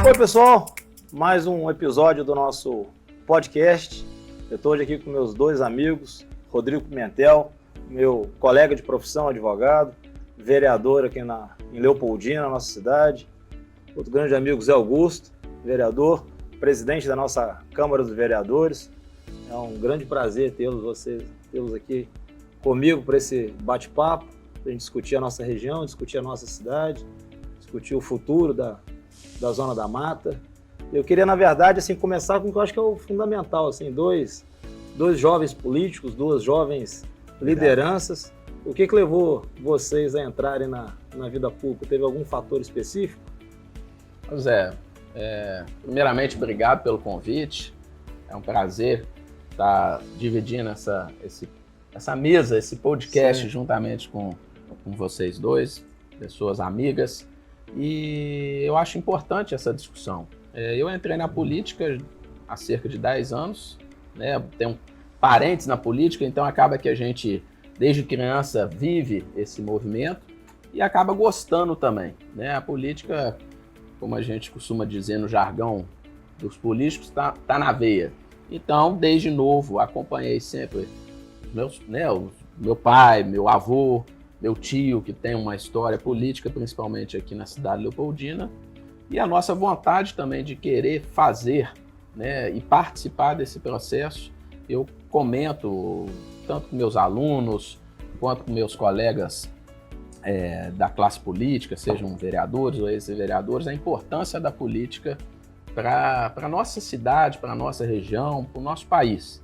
Oi, pessoal, mais um episódio do nosso podcast. Eu estou hoje aqui com meus dois amigos, Rodrigo Pimentel, meu colega de profissão, advogado, vereador aqui em Leopoldina, na nossa cidade. Outro grande amigo, Zé Augusto, vereador, presidente da nossa Câmara dos Vereadores. É um grande prazer tê-los aqui comigo para esse bate-papo, para a gente discutir a nossa região, discutir a nossa cidade, discutir o futuro da Zona da Mata. Eu queria, na verdade, assim, começar com o que eu acho que é o fundamental, assim, dois jovens políticos, duas jovens lideranças. O que levou vocês a entrarem na vida pública? Teve algum fator específico? Zé, primeiramente, obrigado pelo convite. É um prazer estar dividindo essa mesa, esse podcast, Sim. juntamente com vocês dois, pessoas amigas. E eu acho importante essa discussão. Eu entrei na política há cerca de 10 anos, né? Tenho parentes na política, então acaba que a gente, desde criança, vive esse movimento e acaba gostando também, né? A política, como a gente costuma dizer no jargão dos políticos, tá na veia. Então, desde novo, acompanhei sempre meu pai, meu avô, meu tio, que tem uma história política, principalmente aqui na cidade de Leopoldina, e a nossa vontade também de querer fazer, né, e participar desse processo. Eu comento, tanto com meus alunos, quanto com meus colegas da classe política, sejam vereadores ou ex-vereadores, a importância da política para a nossa cidade, para a nossa região, para o nosso país.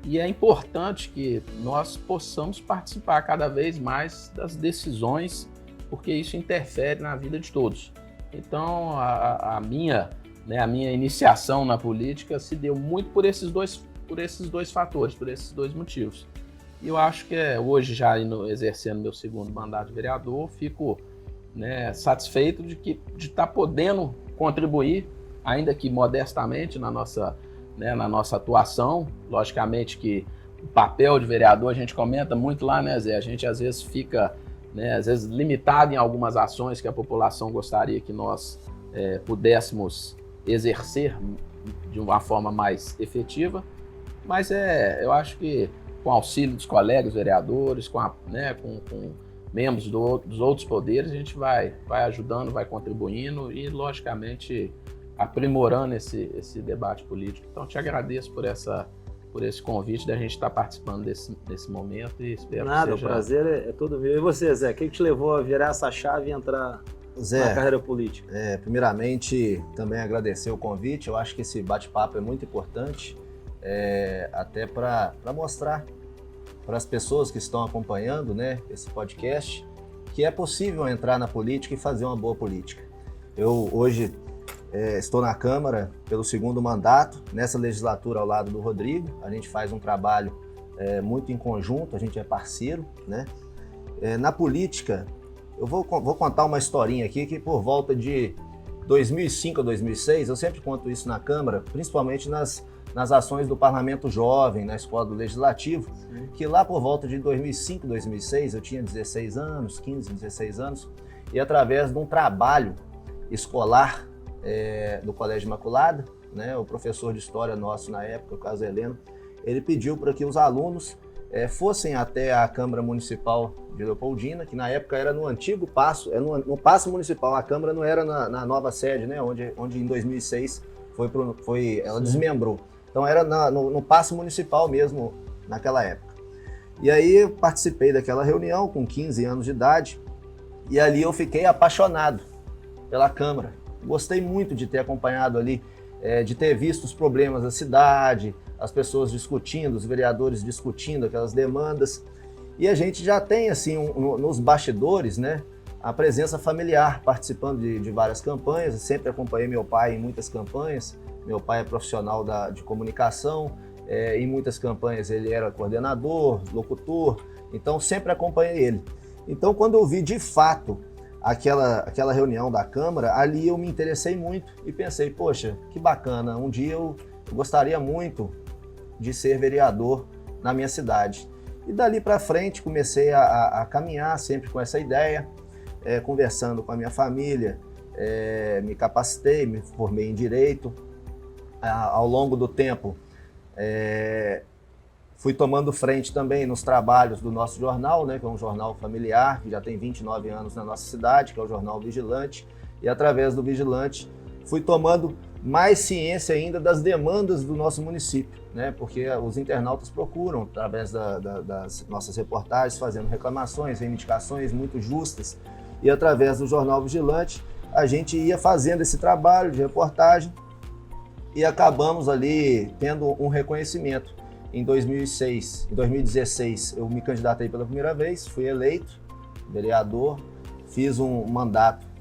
E é importante que nós possamos participar cada vez mais das decisões, porque isso interfere na vida de todos. Então, a minha iniciação na política se deu muito por esses dois fatores, por esses dois motivos. E eu acho que hoje, já exercendo meu segundo mandato de vereador, fico, né, satisfeito de estar podendo contribuir, ainda que modestamente, na nossa atuação. Logicamente que o papel de vereador, a gente comenta muito lá, né, Zé? A gente às vezes fica, né, limitado em algumas ações que a população gostaria que nós pudéssemos exercer de uma forma mais efetiva. Mas eu acho que com o auxílio dos colegas vereadores, com membros dos outros poderes, a gente vai ajudando, vai contribuindo e, logicamente, aprimorando esse debate político. Então, te agradeço por esse convite da gente estar participando desse momento e espero que seja... O prazer é todo meu. E você, Zé, o que te levou a virar essa chave e entrar na carreira política? Primeiramente, também agradecer o convite. Eu acho que esse bate-papo é muito importante, até para mostrar para as pessoas que estão acompanhando, né, esse podcast, que é possível entrar na política e fazer uma boa política. Eu hoje estou na Câmara pelo segundo mandato, nessa legislatura ao lado do Rodrigo. A gente faz um trabalho muito em conjunto, a gente é parceiro, né? Na política, eu vou contar uma historinha aqui que por volta de 2005 a 2006, eu sempre conto isso na Câmara, principalmente nas ações do Parlamento Jovem, na Escola do Legislativo, que lá por volta de 2005, 2006, eu tinha 16 anos, 15, 16 anos, e através de um trabalho escolar do Colégio Imaculada, né, o professor de história nosso na época, o Caso Heleno, ele pediu para que os alunos fossem até a Câmara Municipal de Leopoldina, que na época era no antigo Paço, no Paço Municipal. A Câmara não era na nova sede, né, onde em 2006 ela desmembrou. Então era no Paço Municipal mesmo naquela época. E aí eu participei daquela reunião com 15 anos de idade e ali eu fiquei apaixonado pela Câmara. Gostei muito de ter acompanhado ali, de ter visto os problemas da cidade, as pessoas discutindo, os vereadores discutindo aquelas demandas. E a gente já tem, assim, nos bastidores, né, a presença familiar, participando de várias campanhas. Eu sempre acompanhei meu pai em muitas campanhas. Meu pai é profissional de comunicação, em muitas campanhas ele era coordenador, locutor, então sempre acompanhei ele. Então, quando eu vi de fato aquela reunião da Câmara, ali eu me interessei muito e pensei, poxa, que bacana, um dia eu gostaria muito de ser vereador na minha cidade. E dali para frente comecei a caminhar sempre com essa ideia, conversando com a minha família, me capacitei, me formei em Direito. Ao longo do tempo, fui tomando frente também nos trabalhos do nosso jornal, né, que é um jornal familiar, que já tem 29 anos na nossa cidade, que é o Jornal Vigilante. E através do Vigilante, fui tomando mais ciência ainda das demandas do nosso município, né? Porque os internautas procuram, através das nossas reportagens, fazendo reclamações, reivindicações muito justas, e através do Jornal Vigilante, a gente ia fazendo esse trabalho de reportagem e acabamos ali tendo um reconhecimento. Em 2016, eu me candidatei pela primeira vez, fui eleito vereador, fiz um mandato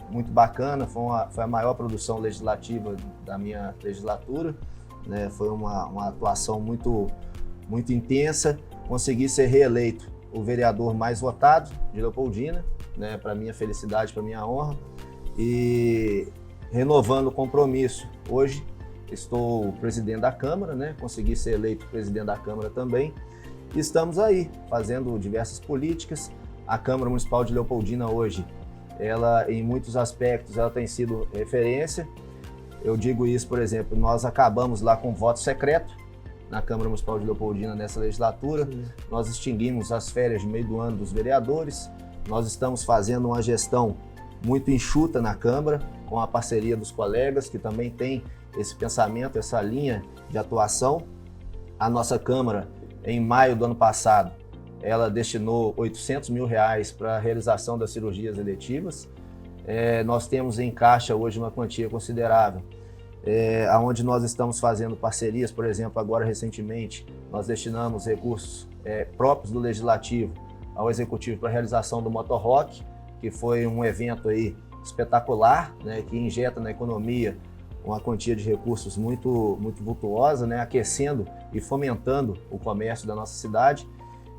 muito bacana, foi a maior produção legislativa da minha legislatura, né? Foi uma atuação muito intensa. Consegui ser reeleito o vereador mais votado de Leopoldina, né? Para minha felicidade, para minha honra, e renovando o compromisso. Hoje estou presidente da Câmara, né? Consegui ser eleito presidente da Câmara também, e estamos aí fazendo diversas políticas. A Câmara Municipal de Leopoldina hoje, ela, em muitos aspectos, ela tem sido referência. Eu digo isso, por exemplo, nós acabamos lá com voto secreto na Câmara Municipal de Leopoldina nessa legislatura. Sim. Nós extinguimos as férias de meio do ano dos vereadores. Nós estamos fazendo uma gestão muito enxuta na Câmara, com a parceria dos colegas que também têm esse pensamento, essa linha de atuação. A nossa Câmara, em maio do ano passado, ela destinou R$800 mil para a realização das cirurgias eletivas. Nós temos em caixa hoje uma quantia considerável, onde nós estamos fazendo parcerias. Por exemplo, agora recentemente, nós destinamos recursos próprios do Legislativo ao Executivo para a realização do Motorrock, que foi um evento aí espetacular, né, que injeta na economia uma quantia de recursos muito vultuosa, né, aquecendo e fomentando o comércio da nossa cidade.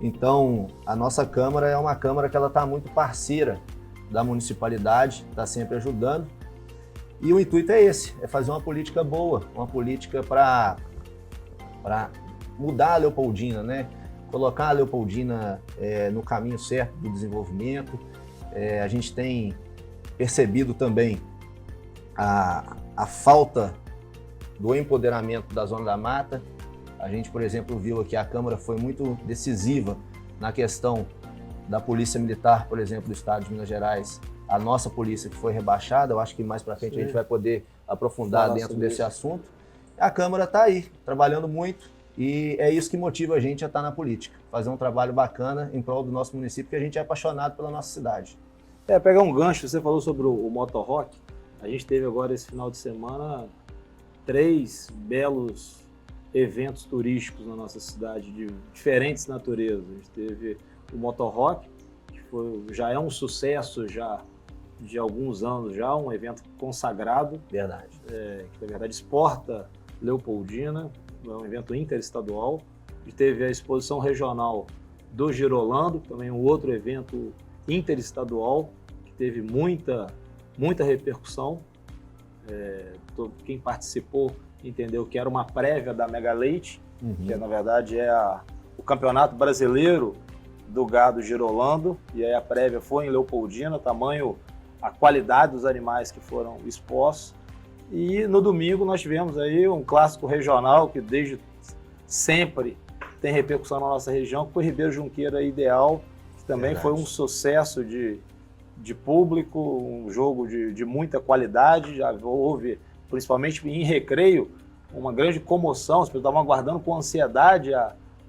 Então, a nossa Câmara é uma Câmara que ela está muito parceira da municipalidade, está sempre ajudando. E o intuito é esse, é fazer uma política boa, uma política para mudar a Leopoldina, né? Colocar a Leopoldina no caminho certo do desenvolvimento. A gente tem percebido também a falta do empoderamento da Zona da Mata. A gente, por exemplo, viu que a Câmara foi muito decisiva na questão da Polícia Militar, por exemplo, do Estado de Minas Gerais, a nossa polícia que foi rebaixada. Eu acho que mais para frente a gente vai poder aprofundar dentro desse assunto. A Câmara está aí, trabalhando muito, e é isso que motiva a gente a estar na política, fazer um trabalho bacana em prol do nosso município, que a gente é apaixonado pela nossa cidade. Pegar um gancho, você falou sobre o Motorrock. A gente teve agora esse final de semana 3 belos eventos turísticos na nossa cidade de diferentes naturezas. A gente teve o Motorrock, que já é um sucesso já de alguns anos, já um evento consagrado. Verdade. Que na verdade exporta Leopoldina, é um evento interestadual. A gente teve a exposição regional do Girolando, também um outro evento interestadual, que teve muita repercussão. Quem participou entendeu que era uma prévia da Mega Leite, que na verdade é o campeonato brasileiro do gado Girolando, e aí a prévia foi em Leopoldina, tamanho a qualidade dos animais que foram expostos. E no domingo nós tivemos aí um clássico regional que desde sempre tem repercussão na nossa região, que foi Ribeiro Junqueira Ideal, que também foi um sucesso de público, um jogo de muita qualidade. Já houve, principalmente em Recreio, uma grande comoção, as pessoas estavam aguardando com ansiedade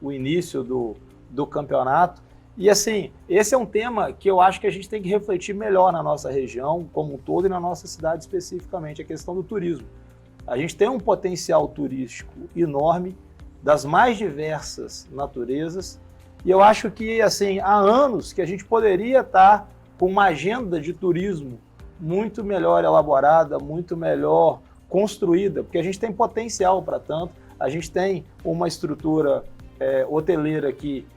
o início do campeonato. E assim, esse é um tema que eu acho que a gente tem que refletir melhor na nossa região como um todo e na nossa cidade especificamente, a questão do turismo. A gente tem um potencial turístico enorme, das mais diversas naturezas, e eu acho que assim, há anos que a gente poderia estar com uma agenda de turismo muito melhor elaborada, muito melhor construída, porque a gente tem potencial para tanto. A gente tem uma estrutura hoteleira que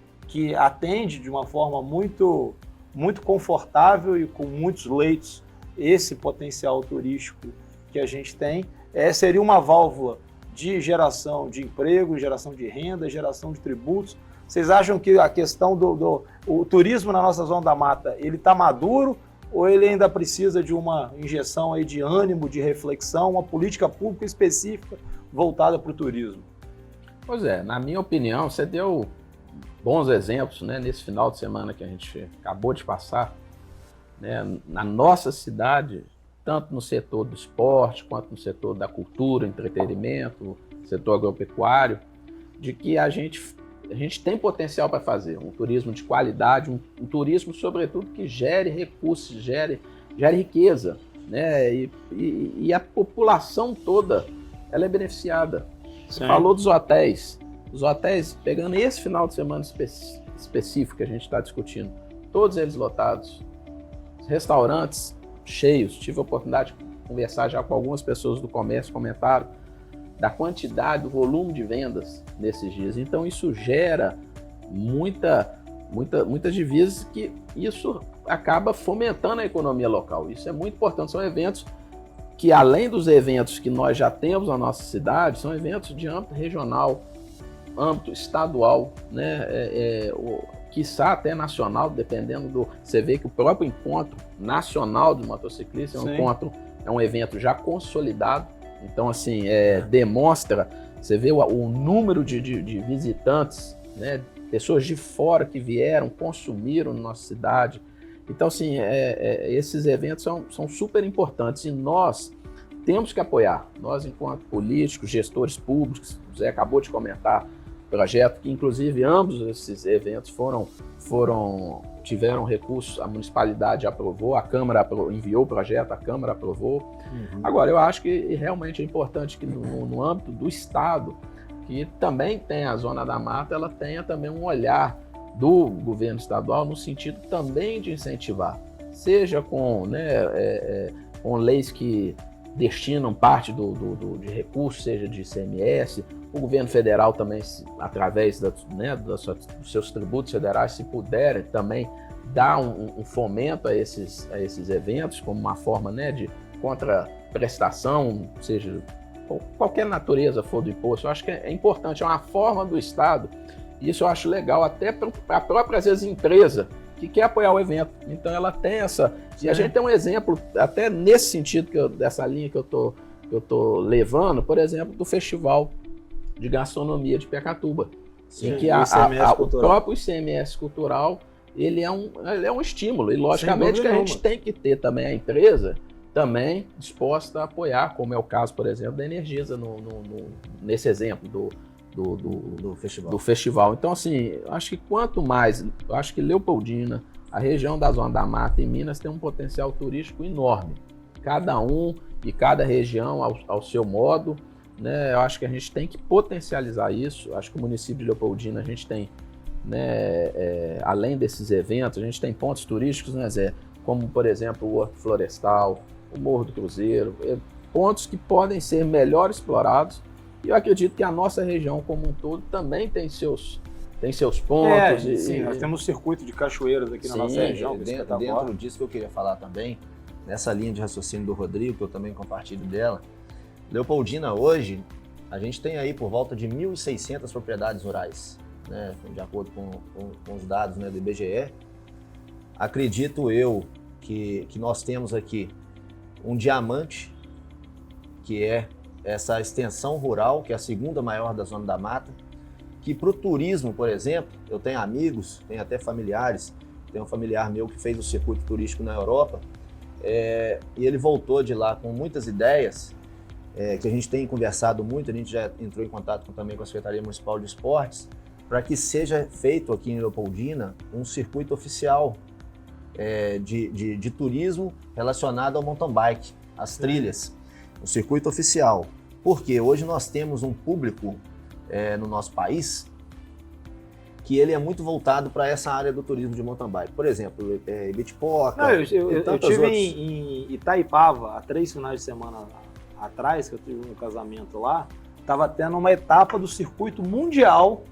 atende de uma forma muito confortável e com muitos leitos esse potencial turístico que a gente tem. Seria uma válvula de geração de emprego, geração de renda, geração de tributos. Vocês acham que a questão o turismo na nossa Zona da Mata, ele está maduro ou ele ainda precisa de uma injeção aí de ânimo, de reflexão, uma política pública específica voltada para o turismo? Pois é, na minha opinião, você deu bons exemplos, né, nesse final de semana que a gente acabou de passar, né, na nossa cidade, tanto no setor do esporte, quanto no setor da cultura, entretenimento, setor agropecuário, de que a gente tem potencial para fazer um turismo de qualidade, um turismo, sobretudo, que gere recursos, gere riqueza, né? E a população toda ela é beneficiada. Você falou dos hotéis. Os hotéis, pegando esse final de semana específico que a gente está discutindo, todos eles lotados, os restaurantes cheios. Tive a oportunidade de conversar já com algumas pessoas do comércio, comentaram da quantidade, do volume de vendas nesses dias. Então isso gera muitas divisas, que isso acaba fomentando a economia local. Isso é muito importante. São eventos que, além dos eventos que nós já temos na nossa cidade, são eventos de âmbito regional, âmbito estadual, né? Quiçá até nacional, dependendo do... Você vê que o próprio encontro nacional de motociclistas é um evento já consolidado. Então, assim, demonstra, você vê o número de visitantes, né, pessoas de fora que vieram, consumiram na nossa cidade. Então, assim, esses eventos são super importantes e nós temos que apoiar. Nós, enquanto políticos, gestores públicos, o Zé acabou de comentar, projeto que, inclusive, ambos esses eventos tiveram recursos, a municipalidade aprovou, a Câmara enviou o projeto, a Câmara aprovou. Uhum. Agora, eu acho que realmente é importante que no âmbito do Estado, que também tem a Zona da Mata, ela tenha também um olhar do governo estadual no sentido também de incentivar, seja com leis que destinam parte de recursos, seja de ICMS, o governo federal também, através dos seus tributos federais, se puderem também dar um fomento a esses eventos, como uma forma, né, de contraprestação, seja qualquer natureza for do imposto. Eu acho que é importante, é uma forma do Estado, e isso eu acho legal até para a própria, às vezes, empresa que quer apoiar o evento. Então ela tem essa... E a gente tem um exemplo, até nesse sentido, dessa linha que eu tô levando, por exemplo, do Festival de Gastronomia de Pecatuba. Sim, em que o próprio ICMS cultural, ele é um estímulo. E, logicamente, que a gente tem que ter também a empresa também disposta a apoiar, como é o caso, por exemplo, da Energisa, nesse exemplo do festival. Então, assim, acho que quanto mais... Acho que Leopoldina, a região da Zona da Mata e Minas tem um potencial turístico enorme. Cada um e cada região ao seu modo, né? Eu acho que a gente tem que potencializar isso. Acho que o município de Leopoldina, a gente tem, né, além desses eventos, a gente tem pontos turísticos, né, Zé? Como, por exemplo, o Horto Florestal, o Morro do Cruzeiro, pontos que podem ser melhor explorados. E eu acredito que a nossa região como um todo também tem seus pontos. Sim, nós temos um circuito de cachoeiras aqui na nossa região. Dentro disso que eu queria falar também, nessa linha de raciocínio do Rodrigo, que eu também compartilho dela, Leopoldina hoje, a gente tem aí por volta de 1.600 propriedades rurais, né, de acordo com os dados, né, do IBGE. Acredito eu que nós temos aqui um diamante, que é essa extensão rural, que é a segunda maior da Zona da Mata, que para o turismo, por exemplo, eu tenho amigos, tenho até familiares, tem um familiar meu que fez o circuito turístico na Europa, e ele voltou de lá com muitas ideias, que a gente tem conversado muito, a gente já entrou em contato também com a Secretaria Municipal de Esportes, para que seja feito aqui em Leopoldina um circuito oficial de turismo relacionado ao mountain bike, as trilhas, o circuito oficial. Porque hoje nós temos um público no nosso país que ele é muito voltado para essa área do turismo de mountain bike. Por exemplo, Ibitipoca. Eu tive em Itaipava há 3 finais de semana atrás, que eu tive um casamento lá, estava tendo uma etapa do circuito mundial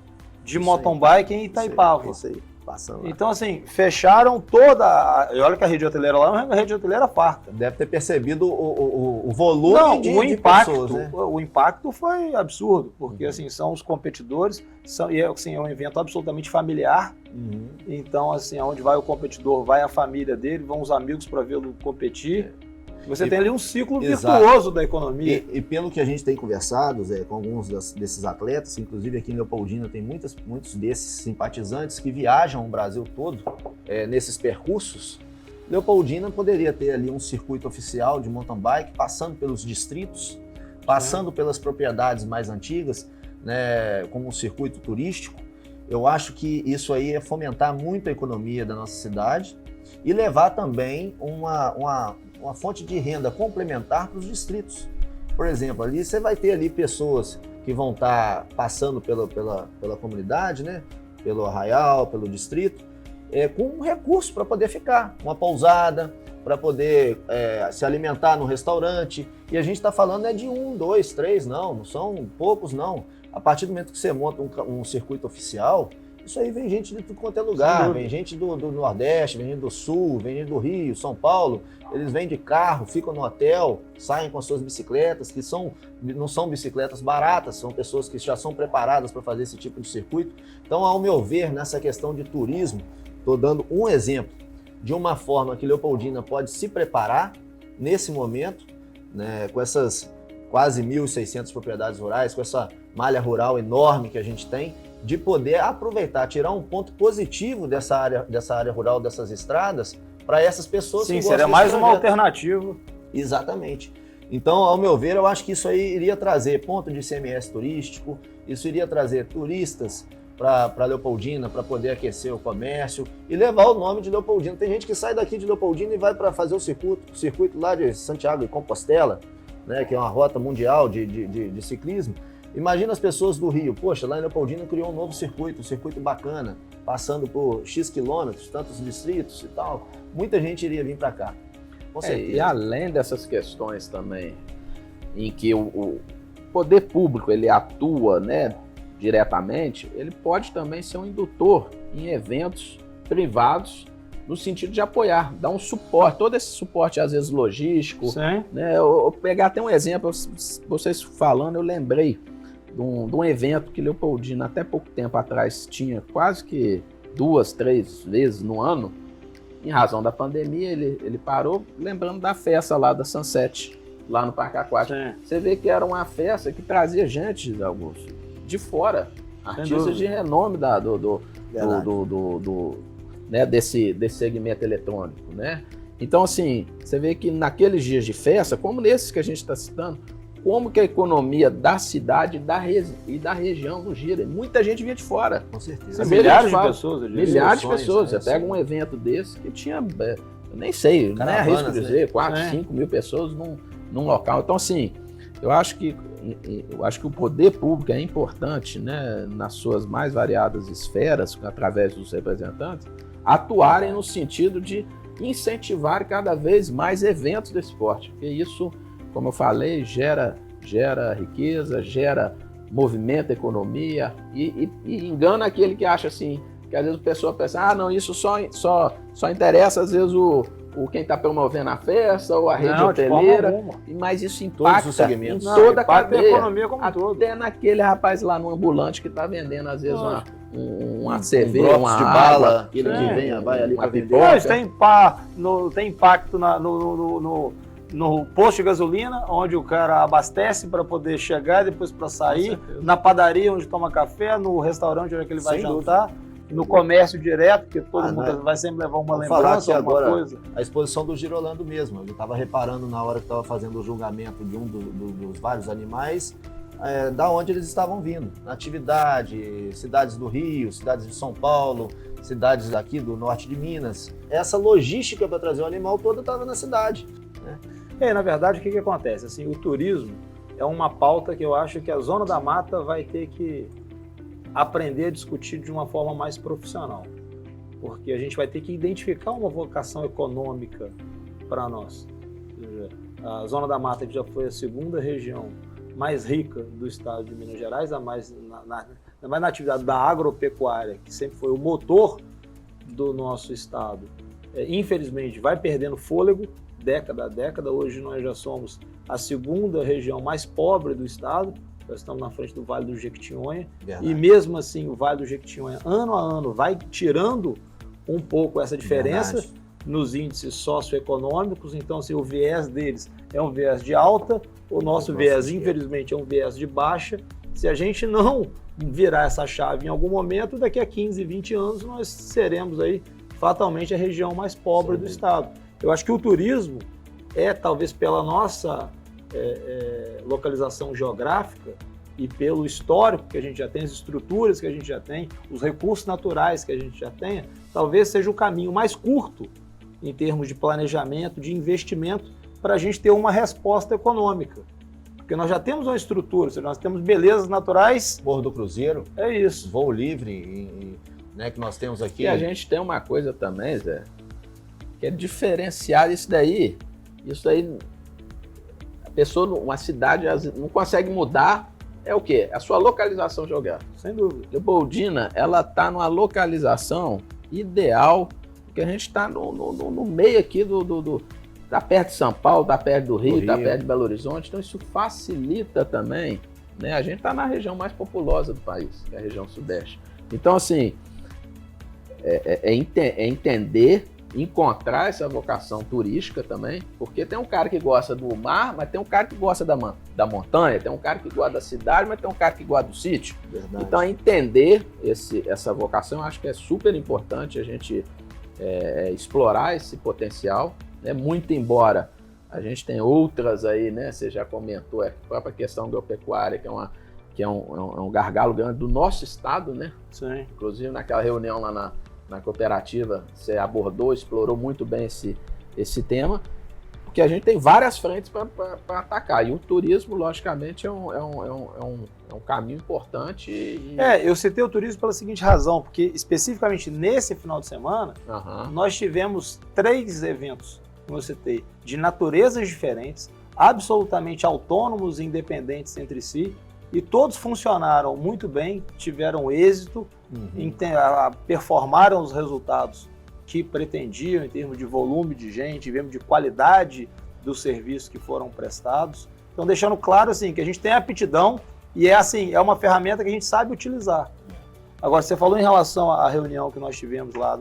de mountain bike em Itaipava. Isso aí. passando lá. Então, assim, fecharam toda. E olha que a rede hoteleira lá é uma rede hoteleira farta. Deve ter percebido o volume o impacto, pessoas, né? O impacto foi absurdo, porque assim, são os competidores, e assim, é um evento absolutamente familiar. Então, assim, aonde vai o competidor, vai a família dele, vão os amigos para vê-lo competir. Você tem ali um ciclo virtuoso da economia. E pelo que a gente tem conversado, Zé, com alguns desses atletas, inclusive aqui em Leopoldina tem muitos desses simpatizantes que viajam o Brasil todo nesses percursos. Leopoldina poderia ter ali um circuito oficial de mountain bike, passando pelos distritos, passando pelas propriedades mais antigas, né, como um circuito turístico. Eu acho que isso aí é fomentar muito a economia da nossa cidade e levar também uma fonte de renda complementar para os distritos. Por exemplo, ali você vai ter ali pessoas que vão estar passando pela comunidade, né? Pelo arraial, pelo distrito, com um recurso para poder ficar, uma pousada, para poder se alimentar no restaurante. E a gente está falando de 1, 2, 3, não são poucos não. A partir do momento que você monta um circuito oficial, isso aí vem gente de tudo quanto é lugar, vem gente do Nordeste, vem gente do Sul, vem gente do Rio, São Paulo, eles vêm de carro, ficam no hotel, saem com as suas bicicletas, que não são bicicletas baratas, são pessoas que já são preparadas para fazer esse tipo de circuito. Então, ao meu ver, nessa questão de turismo, estou dando um exemplo de uma forma que Leopoldina pode se preparar nesse momento, né, com essas quase 1.600 propriedades rurais, com essa malha rural enorme que a gente tem, de poder aproveitar, tirar um ponto positivo dessa área rural, dessas estradas, para essas pessoas que gostam. Sim, seria mais uma alternativa. Exatamente. Então, ao meu ver, eu acho que isso aí iria trazer ponto de ICMS turístico, isso iria trazer turistas para Leopoldina, para poder aquecer o comércio e levar o nome de Leopoldina. Tem gente que sai daqui de Leopoldina e vai para fazer o circuito lá de Santiago de Compostela, né, que é uma rota mundial de ciclismo. Imagina as pessoas do Rio, poxa, lá em Leopoldina criou um novo circuito, um circuito bacana, passando por X quilômetros, tantos distritos e tal. Muita gente iria vir para cá, com certeza. E além dessas questões também, em que o poder público ele atua, né, diretamente, ele pode também ser um indutor em eventos privados, no sentido de apoiar, dar um suporte, todo esse suporte às vezes logístico. Sim. Né, eu pegar até um exemplo, vocês falando, eu lembrei de um evento que Leopoldina até pouco tempo atrás tinha quase que 2, 3 vezes no ano. Em razão da pandemia, ele parou, lembrando da festa lá da Sunset, lá no Parque Aquático. Sim. Você vê que era uma festa que trazia gente, Augusto, de fora, artistas de renome né, desse segmento eletrônico, né? Então, assim, você vê que naqueles dias de festa, como nesses que a gente está citando, como que a economia da cidade e da região não gira. Muita gente vinha de fora. Com certeza. Milhares de pessoas. Milhares de pessoas. Você pega um evento desse que tinha, eu nem sei, não é arrisco dizer, 4, 5 mil pessoas num local. Então, assim, eu acho que o poder público é importante, né, nas suas mais variadas esferas, através dos representantes, atuarem no sentido de incentivar cada vez mais eventos desse esporte, porque isso, como eu falei, gera riqueza, gera movimento, economia e engana aquele que acha assim, que às vezes a pessoa pensa, não, isso só interessa às vezes quem está promovendo a festa ou a rede hoteleira, mas isso impacta em toda a cadeia, a economia como até naquele rapaz lá no ambulante que está vendendo às vezes uma cerveja, uma de água, bala, aquele que vem, vai ali para vender. Tem impacto no posto de gasolina, onde o cara abastece para poder chegar e depois para sair, na padaria onde toma café, no restaurante onde ele vai jantar, no comércio direto, porque todo mundo vai sempre levar uma lembrança, alguma coisa. A exposição do Girolando mesmo, eu estava reparando na hora que estava fazendo o julgamento de um dos vários animais, da onde eles estavam vindo. Atividade, cidades do Rio, cidades de São Paulo, cidades aqui do norte de Minas. Essa logística para trazer o animal toda estava na cidade, né? Na verdade, o que acontece? Assim, o turismo é uma pauta que eu acho que a Zona da Mata vai ter que aprender a discutir de uma forma mais profissional, porque a gente vai ter que identificar uma vocação econômica para nós. A Zona da Mata, que já foi a segunda região mais rica do estado de Minas Gerais, a mais na atividade da agropecuária, que sempre foi o motor do nosso estado, infelizmente, vai perdendo fôlego, década a década. Hoje nós já somos a segunda região mais pobre do estado, nós estamos na frente do Vale do Jequitinhonha, verdade. E mesmo assim o Vale do Jequitinhonha, ano a ano, vai tirando um pouco essa diferença, verdade, nos índices socioeconômicos. Então, assim, o viés deles é um viés de alta, o nosso viés, infelizmente, é um viés de baixa. Se a gente não virar essa chave em algum momento, daqui a 15, 20 anos, nós seremos aí fatalmente a região mais pobre do estado. Eu acho que o turismo talvez pela nossa localização geográfica e pelo histórico que a gente já tem, as estruturas que a gente já tem, os recursos naturais que a gente já tem, talvez seja o caminho mais curto em termos de planejamento, de investimento, para a gente ter uma resposta econômica. Porque nós já temos uma estrutura, nós temos belezas naturais. Morro do Cruzeiro. É isso. Voo livre, né, que nós temos aqui. E a gente tem uma coisa também, Zé, que é diferenciar isso daí. Isso aí, a pessoa, uma cidade não consegue mudar, é o quê? A sua localização geográfica. Sem dúvida. Leopoldina, ela está numa localização ideal, porque a gente está no meio aqui tá perto de São Paulo, tá perto do Rio, tá perto de Belo Horizonte, então isso facilita também, né? A gente está na região mais populosa do país, que é a região sudeste. Então, assim, entender, encontrar essa vocação turística também, porque tem um cara que gosta do mar, mas tem um cara que gosta da montanha, tem um cara que gosta da cidade, mas tem um cara que gosta do sítio. Verdade. Então, entender essa vocação, eu acho que é super importante a gente explorar esse potencial, né? Muito embora a gente tem outras aí, né? Você já comentou, a própria questão agropecuária, que é um gargalo grande do nosso estado, né? Sim. Inclusive naquela reunião lá na cooperativa, você abordou, explorou muito bem esse tema, porque a gente tem várias frentes para atacar, e o turismo, logicamente, é um caminho importante. Eu citei o turismo pela seguinte razão, porque especificamente nesse final de semana, nós tivemos 3 eventos, como eu citei, de naturezas diferentes, absolutamente autônomos e independentes entre si, e todos funcionaram muito bem, tiveram êxito, performaram os resultados que pretendiam em termos de volume de gente, em termos de qualidade dos serviços que foram prestados. Então, deixando claro assim, que a gente tem aptidão e é uma ferramenta que a gente sabe utilizar. Agora, você falou em relação à reunião que nós tivemos lá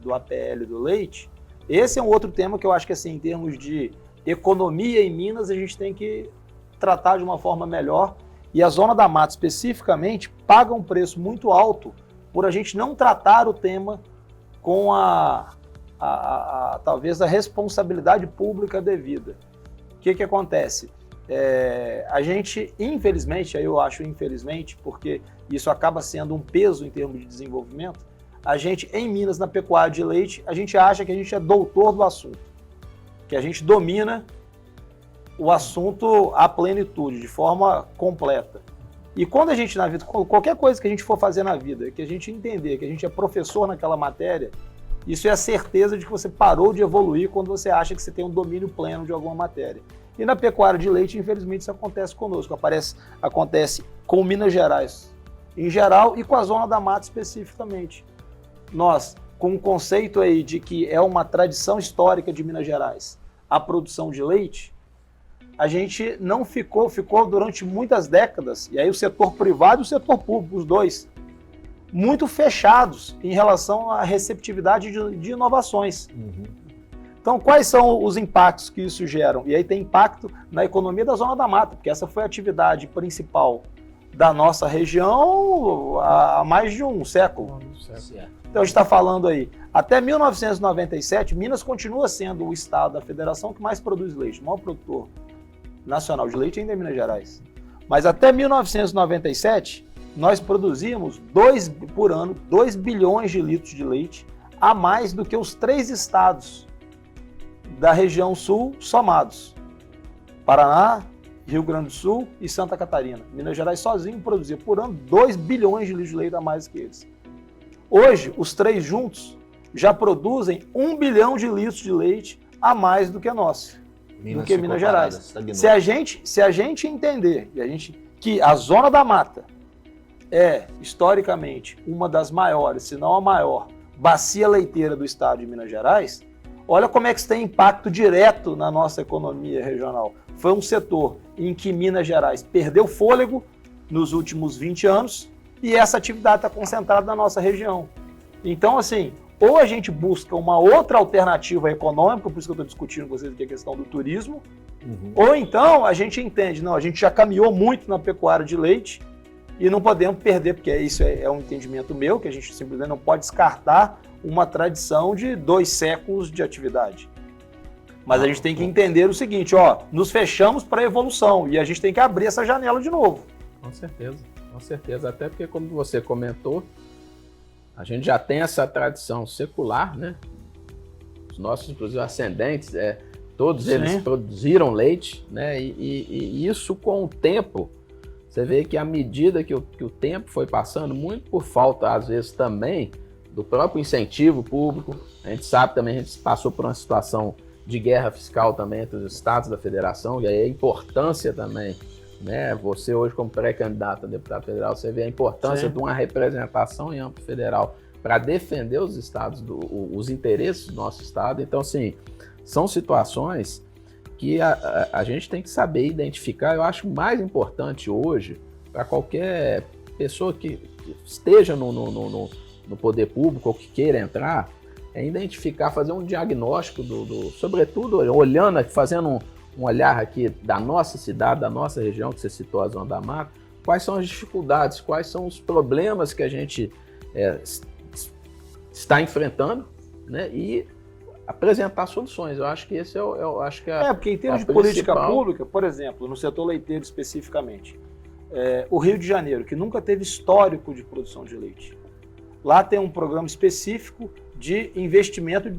do APL do leite. Esse é um outro tema que eu acho que, assim, em termos de economia em Minas, a gente tem que tratar de uma forma melhor. E a Zona da Mata, especificamente, paga um preço muito alto por a gente não tratar o tema com talvez a responsabilidade pública devida. O que acontece? A gente, infelizmente, aí eu acho infelizmente, porque isso acaba sendo um peso em termos de desenvolvimento, a gente, em Minas, na pecuária de leite, a gente acha que a gente é doutor do assunto, que a gente domina o assunto à plenitude, de forma completa. E quando a gente, na vida, qualquer coisa que a gente for fazer na vida, que a gente entender que a gente é professor naquela matéria, isso é a certeza de que você parou de evoluir quando você acha que você tem um domínio pleno de alguma matéria. E na pecuária de leite, infelizmente, isso acontece conosco. Acontece com Minas Gerais em geral e com a Zona da Mata especificamente. Nós, com um conceito aí de que é uma tradição histórica de Minas Gerais, a produção de leite, a gente não ficou durante muitas décadas, e aí o setor privado e o setor público, os dois, muito fechados em relação à receptividade de inovações. Então, quais são os impactos que isso gera? E aí tem impacto na economia da Zona da Mata, porque essa foi a atividade principal da nossa região há mais de um século. Então, a gente está falando aí, até 1997, Minas continua sendo o estado da federação que mais produz leite, o maior produtor nacional de leite ainda é Minas Gerais. Mas até 1997, nós produzíamos por ano 2 bilhões de litros de leite, a mais do que os 3 estados da região sul somados. Paraná, Rio Grande do Sul e Santa Catarina. Minas Gerais sozinho produzia por ano 2 bilhões de litros de leite a mais que eles. Hoje, os 3 juntos já produzem 1 bilhão de litros de leite a mais do que nós. Do que Minas Gerais. Se a gente entender que a Zona da Mata é, historicamente, uma das maiores, se não a maior, bacia leiteira do estado de Minas Gerais, olha como é que isso tem impacto direto na nossa economia regional. Foi um setor em que Minas Gerais perdeu fôlego nos últimos 20 anos e essa atividade está concentrada na nossa região. Então, assim, ou a gente busca uma outra alternativa econômica, por isso que eu estou discutindo com vocês aqui a questão do turismo, ou então a gente entende, não, a gente já caminhou muito na pecuária de leite e não podemos perder, porque isso é um entendimento meu, que a gente simplesmente não pode descartar uma tradição de 2 séculos de atividade. Mas a gente tem que entender o seguinte, ó, nos fechamos para a evolução e a gente tem que abrir essa janela de novo. Com certeza. Até porque, como você comentou, a gente já tem essa tradição secular, né? Os nossos, inclusive, ascendentes, todos eles produziram leite, né? E isso, com o tempo, você vê que à medida que o tempo foi passando, muito por falta, às vezes, também do próprio incentivo público, a gente sabe também, a gente passou por uma situação de guerra fiscal também entre os estados da federação, e aí a importância também, né? Você hoje como pré-candidato a deputado federal, você vê a importância de uma representação em âmbito federal para defender os estados, os interesses do nosso estado. Então, assim, são situações que a gente tem que saber identificar. Eu acho mais importante hoje, para qualquer pessoa que esteja no poder público ou que queira entrar, é identificar, fazer um diagnóstico sobretudo olhando, fazendo um olhar aqui da nossa cidade, da nossa região, que você citou a Zona da Mata, quais são as dificuldades, quais são os problemas que a gente está enfrentando, né? E apresentar soluções. Eu acho que esse porque em termos de política pública, por exemplo, no setor leiteiro especificamente, o Rio de Janeiro, que nunca teve histórico de produção de leite, lá tem um programa específico de investimento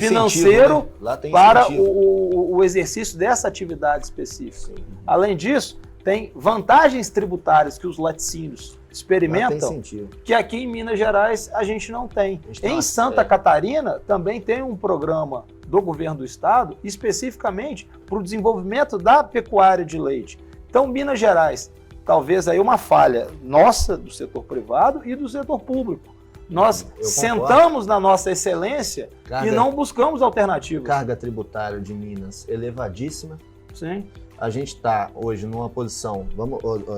financeiro, né? Para o exercício dessa atividade específica. Sim. Além disso, tem vantagens tributárias que os laticínios experimentam, que aqui em Minas Gerais a gente não tem. Em Santa Catarina também tem um programa do governo do estado especificamente para o desenvolvimento da pecuária de leite. Então, Minas Gerais, talvez aí uma falha nossa do setor privado e do setor público. Nós sentamos na nossa excelência e não buscamos alternativas. Carga tributária de Minas elevadíssima. Sim. A gente está hoje numa posição,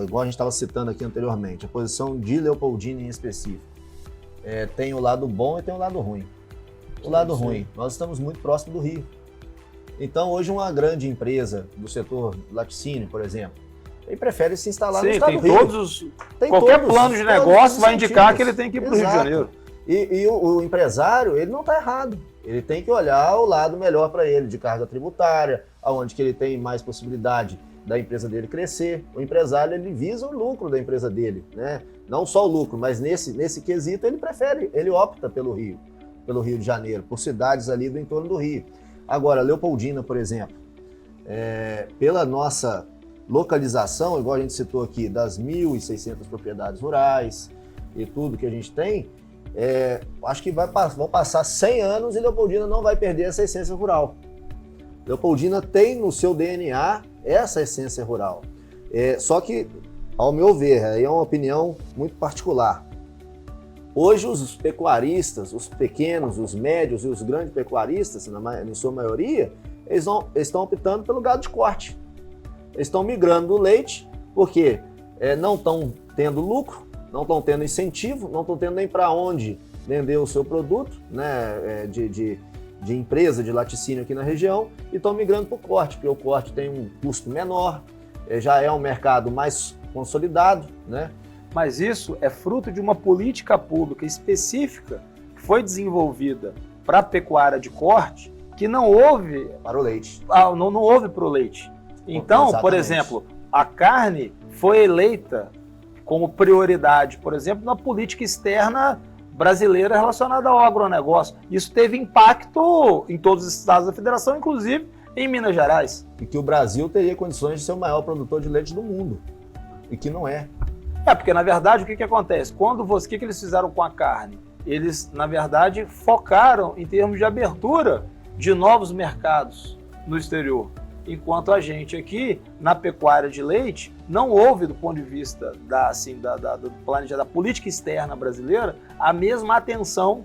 igual a gente estava citando aqui anteriormente, a posição de Leopoldina em específico. Tem o lado bom e tem o lado ruim. O lado ruim, nós estamos muito próximo do Rio. Então hoje uma grande empresa do setor laticínio, por exemplo, ele prefere se instalar no estado do Rio. Qualquer plano de negócio vai indicar que ele tem que ir para o Rio de Janeiro. E o empresário, ele não está errado. Ele tem que olhar o lado melhor para ele, de carga tributária, aonde que ele tem mais possibilidade da empresa dele crescer. O empresário, ele visa o lucro da empresa dele, né? Não só o lucro, mas nesse quesito ele opta pelo Rio de Janeiro, por cidades ali do entorno do Rio. Agora, Leopoldina, por exemplo, pela nossa localização, igual a gente citou aqui, das 1.600 propriedades rurais e tudo que a gente tem, acho que vão passar 100 anos e Leopoldina não vai perder essa essência rural. Leopoldina tem no seu DNA essa essência rural. Só que, ao meu ver, aí é uma opinião muito particular. Hoje os pecuaristas, os pequenos, os médios e os grandes pecuaristas, em sua maioria, eles estão optando pelo gado de corte. Eles estão migrando do leite porque não estão tendo lucro, não estão tendo incentivo, não estão tendo nem para onde vender o seu produto, né, de empresa de laticínio aqui na região, e estão migrando para o corte, porque o corte tem um custo menor, já é um mercado mais consolidado, né? Mas isso é fruto de uma política pública específica que foi desenvolvida para a pecuária de corte, que não houve para o leite. Não houve para o leite. Então, exatamente. Por exemplo, a carne foi eleita como prioridade, por exemplo, na política externa brasileira relacionada ao agronegócio. Isso teve impacto em todos os estados da federação, inclusive em Minas Gerais. E que o Brasil teria condições de ser o maior produtor de leite do mundo. E que não é. Porque, na verdade, o que acontece? O que eles fizeram com a carne? Eles, na verdade, focaram em termos de abertura de novos mercados no exterior. Enquanto a gente aqui, na pecuária de leite, não houve, do ponto de vista da política externa brasileira, a mesma atenção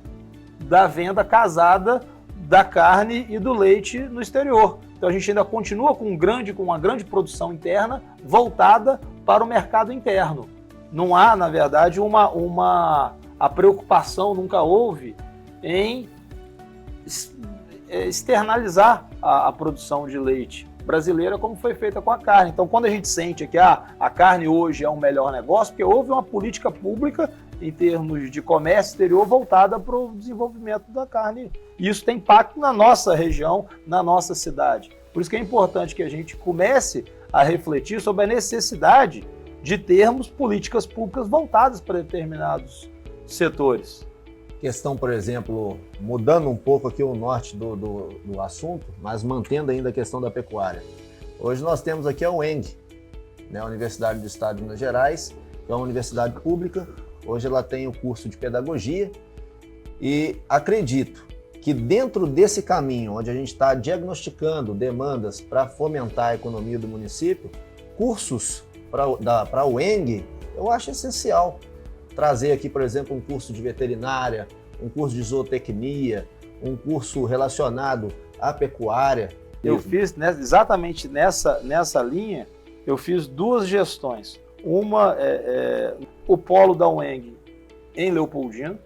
da venda casada da carne e do leite no exterior. Então a gente ainda continua com uma grande produção interna voltada para o mercado interno. Não há, na verdade, a preocupação nunca houve em externalizar a produção de leite brasileira como foi feita com a carne. Então, quando a gente sente que a carne hoje é um melhor negócio, porque houve uma política pública em termos de comércio exterior voltada para o desenvolvimento da carne. E isso tem impacto na nossa região, na nossa cidade. Por isso que é importante que a gente comece a refletir sobre a necessidade de termos políticas públicas voltadas para determinados setores. Questão, por exemplo, mudando um pouco aqui o norte do assunto, mas mantendo ainda a questão da pecuária. Hoje nós temos aqui a UENG, né, a Universidade do Estado de Minas Gerais, que é uma universidade pública. Hoje ela tem o curso de pedagogia e acredito que dentro desse caminho, onde a gente está diagnosticando demandas para fomentar a economia do município, cursos para a UENG, eu acho essencial. Trazer aqui, por exemplo, um curso de veterinária, um curso de zootecnia, um curso relacionado à pecuária. Eu fiz exatamente nessa linha, eu fiz 2 gestões. Uma o polo da UENG em Leopoldina,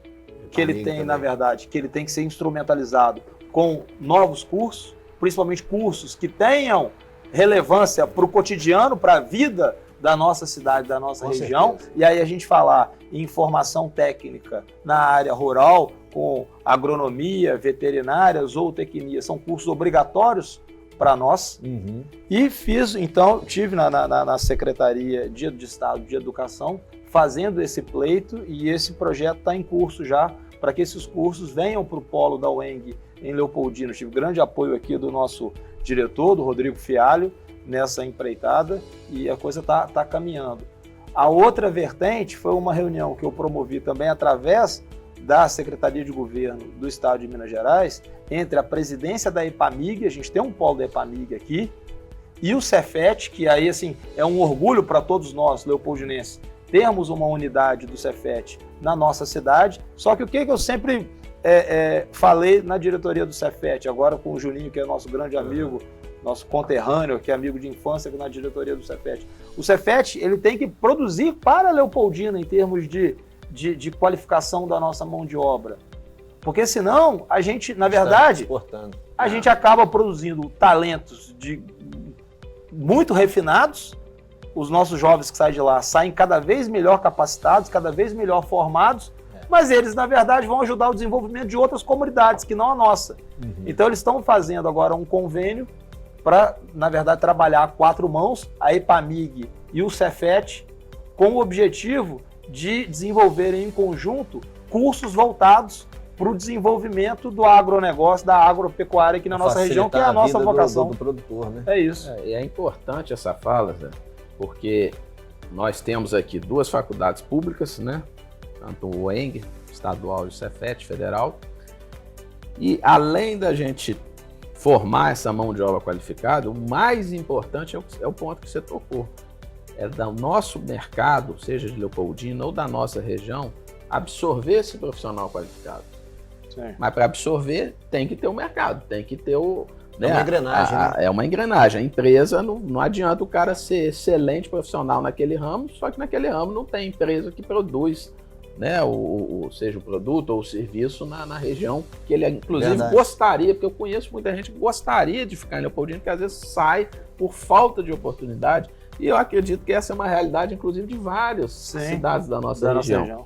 que ele tem, também, na verdade, que ele tem que ser instrumentalizado com novos cursos, principalmente cursos que tenham relevância para o cotidiano, para a vida da nossa cidade, da nossa região. Certeza. E aí a gente falar em formação técnica na área rural, com agronomia, veterinária, zootecnia, são cursos obrigatórios para nós. Uhum. E tive na Secretaria de Estado de Educação fazendo esse pleito, e esse projeto está em curso já, para que esses cursos venham para o polo da UENG em Leopoldina. Tive grande apoio aqui do nosso diretor, do Rodrigo Fialho, nessa empreitada, e a coisa está caminhando. A outra vertente foi uma reunião que eu promovi também através da Secretaria de Governo do Estado de Minas Gerais, entre a presidência da EPAMIG, a gente tem um polo da EPAMIG aqui, e o Cefet, que aí assim, é um orgulho para todos nós, leopoldinenses, termos uma unidade do Cefet na nossa cidade. Só que o que eu sempre falei na diretoria do Cefet, agora com o Juninho, que é nosso grande amigo, nosso conterrâneo, que é amigo de infância na diretoria do Cefet. O Cefet, ele tem que produzir para a Leopoldina em termos de qualificação da nossa mão de obra. Porque senão, a gente, na verdade, a gente acaba produzindo talentos muito refinados. Os nossos jovens que saem de lá saem cada vez melhor capacitados, cada vez melhor formados, mas eles, na verdade, vão ajudar o desenvolvimento de outras comunidades, que não a nossa. Uhum. Então, eles estão fazendo agora um convênio para, na verdade, trabalhar a 4 mãos, a EPAMIG e o Cefet, com o objetivo de desenvolverem em conjunto cursos voltados para o desenvolvimento do agronegócio, da agropecuária aqui na nossa região, que é a nossa vocação. Do produtor, né? É isso. E é importante essa fala, Zé, porque nós temos aqui 2 faculdades públicas, né? Tanto o UENG, estadual, e o Cefet, federal. E além da gente formar essa mão de obra qualificada, o mais importante é o ponto que você tocou. É do nosso mercado, seja de Leopoldina ou da nossa região, absorver esse profissional qualificado. Sim. Mas para absorver, tem que ter o mercado, tem que ter o... É uma engrenagem, né? É uma engrenagem. A empresa, não adianta o cara ser excelente profissional naquele ramo, só que naquele ramo não tem empresa que produz, né, seja o produto ou o serviço na região que ele, inclusive, gostaria, porque eu conheço muita gente que gostaria de ficar em Leopoldina, que às vezes sai por falta de oportunidade. E eu acredito que essa é uma realidade, inclusive, de várias cidades da nossa região.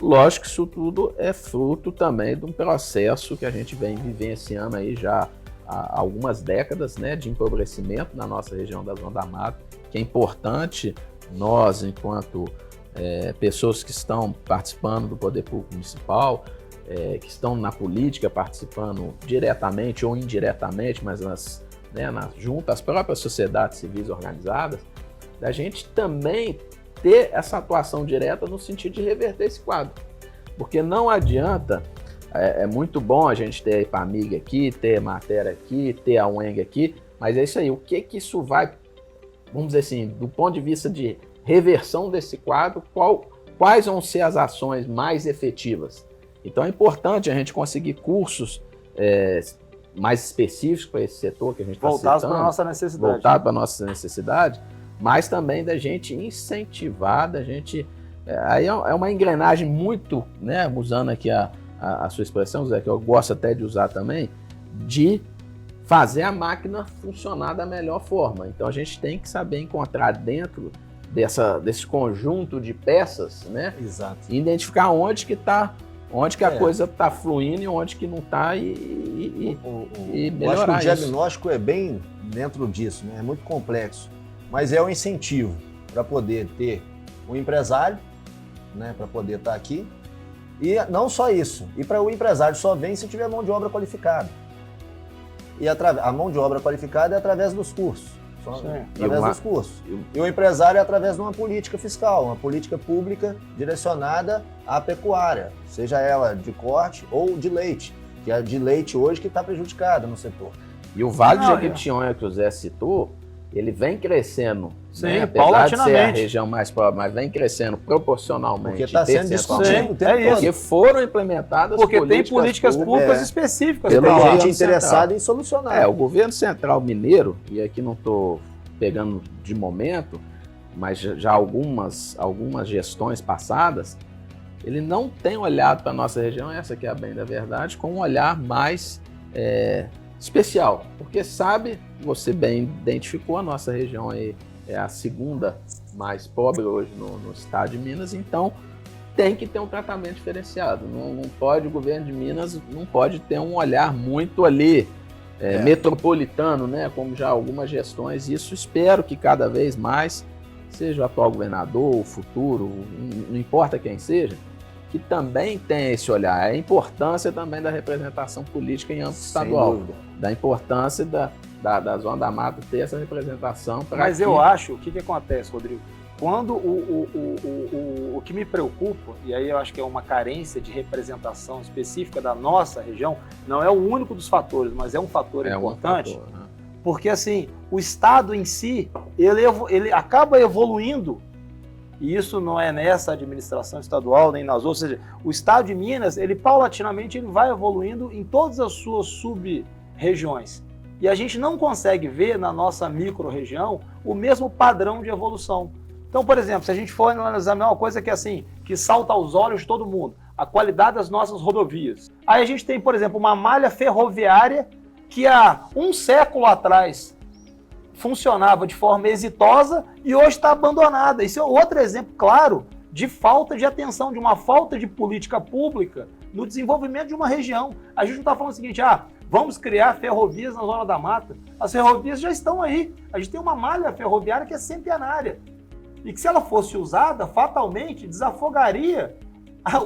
Lógico que isso tudo é fruto também de um processo que a gente vem vivenciando aí já há algumas décadas, né, de empobrecimento na nossa região da Zona da Mata, que é importante nós, enquanto pessoas que estão participando do poder público municipal, que estão na política participando diretamente ou indiretamente, mas junto às próprias sociedades civis organizadas, da gente também ter essa atuação direta no sentido de reverter esse quadro. Porque não adianta, é muito bom a gente ter a EPAMIG aqui, ter a matéria aqui, ter a UENG aqui, mas é isso aí, o que isso vai, vamos dizer assim, do ponto de vista de reversão desse quadro, quais vão ser as ações mais efetivas? Então é importante a gente conseguir cursos mais específicos para esse setor que a gente está citando. Voltados para a nossa necessidade. Voltado para a nossa necessidade, mas também da gente incentivar, da gente... aí é uma engrenagem muito, né, usando aqui a sua expressão, Zé, que eu gosto até de usar também, de fazer a máquina funcionar da melhor forma. Então a gente tem que saber encontrar dentro desse conjunto de peças, né? Exato. E identificar onde que a coisa está fluindo e onde que não está e melhorar. Eu acho que o diagnóstico é bem dentro disso, né? É muito complexo, mas é um incentivo para poder ter um empresário, né? Para poder estar aqui. E não só isso, e para o empresário só vem se tiver mão de obra qualificada. E a mão de obra qualificada é através dos cursos. Através dos cursos. E o empresário é através de uma política fiscal, uma política pública direcionada à pecuária, seja ela de corte ou de leite, que é a de leite hoje que está prejudicada no setor. E o Vale de Jequitinhonha que o Zé citou, ele vem crescendo, sim, né? Apesar paulatinamente. de ser a região mais pobre, mas vem crescendo proporcionalmente. Porque está sendo discutido o tempo todo. Porque foram implementadas porque tem políticas públicas específicas. Tem gente interessada em solucionar. O governo central mineiro, e aqui não estou pegando de momento, mas já algumas gestões passadas, ele não tem olhado para a nossa região, essa que é a bem da verdade, com um olhar mais especial, porque sabe, você bem identificou, a nossa região aí é a segunda mais pobre hoje no estado de Minas, então tem que ter um tratamento diferenciado. Não pode, o governo de Minas não pode ter um olhar muito ali metropolitano, né, como já algumas gestões. Isso espero que cada vez mais, seja o atual governador, o futuro, não importa quem seja, que também tenha esse olhar. A importância também da representação política em âmbito estadual, da importância da Zona da Mata ter essa representação. Mas eu acho, o que acontece, Rodrigo? Quando o que me preocupa, e aí eu acho que é uma carência de representação específica da nossa região, não é o único dos fatores, mas é um fator importante, porque assim, o Estado em si, ele acaba evoluindo, e isso não é nessa administração estadual, nem nas outras, ou seja, o Estado de Minas, ele paulatinamente ele vai evoluindo em todas as suas sub-regiões. E a gente não consegue ver na nossa micro-região o mesmo padrão de evolução. Então, por exemplo, se a gente for analisar uma coisa que assim, que salta aos olhos de todo mundo, a qualidade das nossas rodovias. Aí a gente tem, por exemplo, uma malha ferroviária que há um século atrás funcionava de forma exitosa e hoje está abandonada. Isso é outro exemplo claro de falta de atenção, de uma falta de política pública no desenvolvimento de uma região. A gente não está falando o seguinte, vamos criar ferrovias na Zona da Mata. As ferrovias já estão aí. A gente tem uma malha ferroviária que é centenária. E que se ela fosse usada, fatalmente desafogaria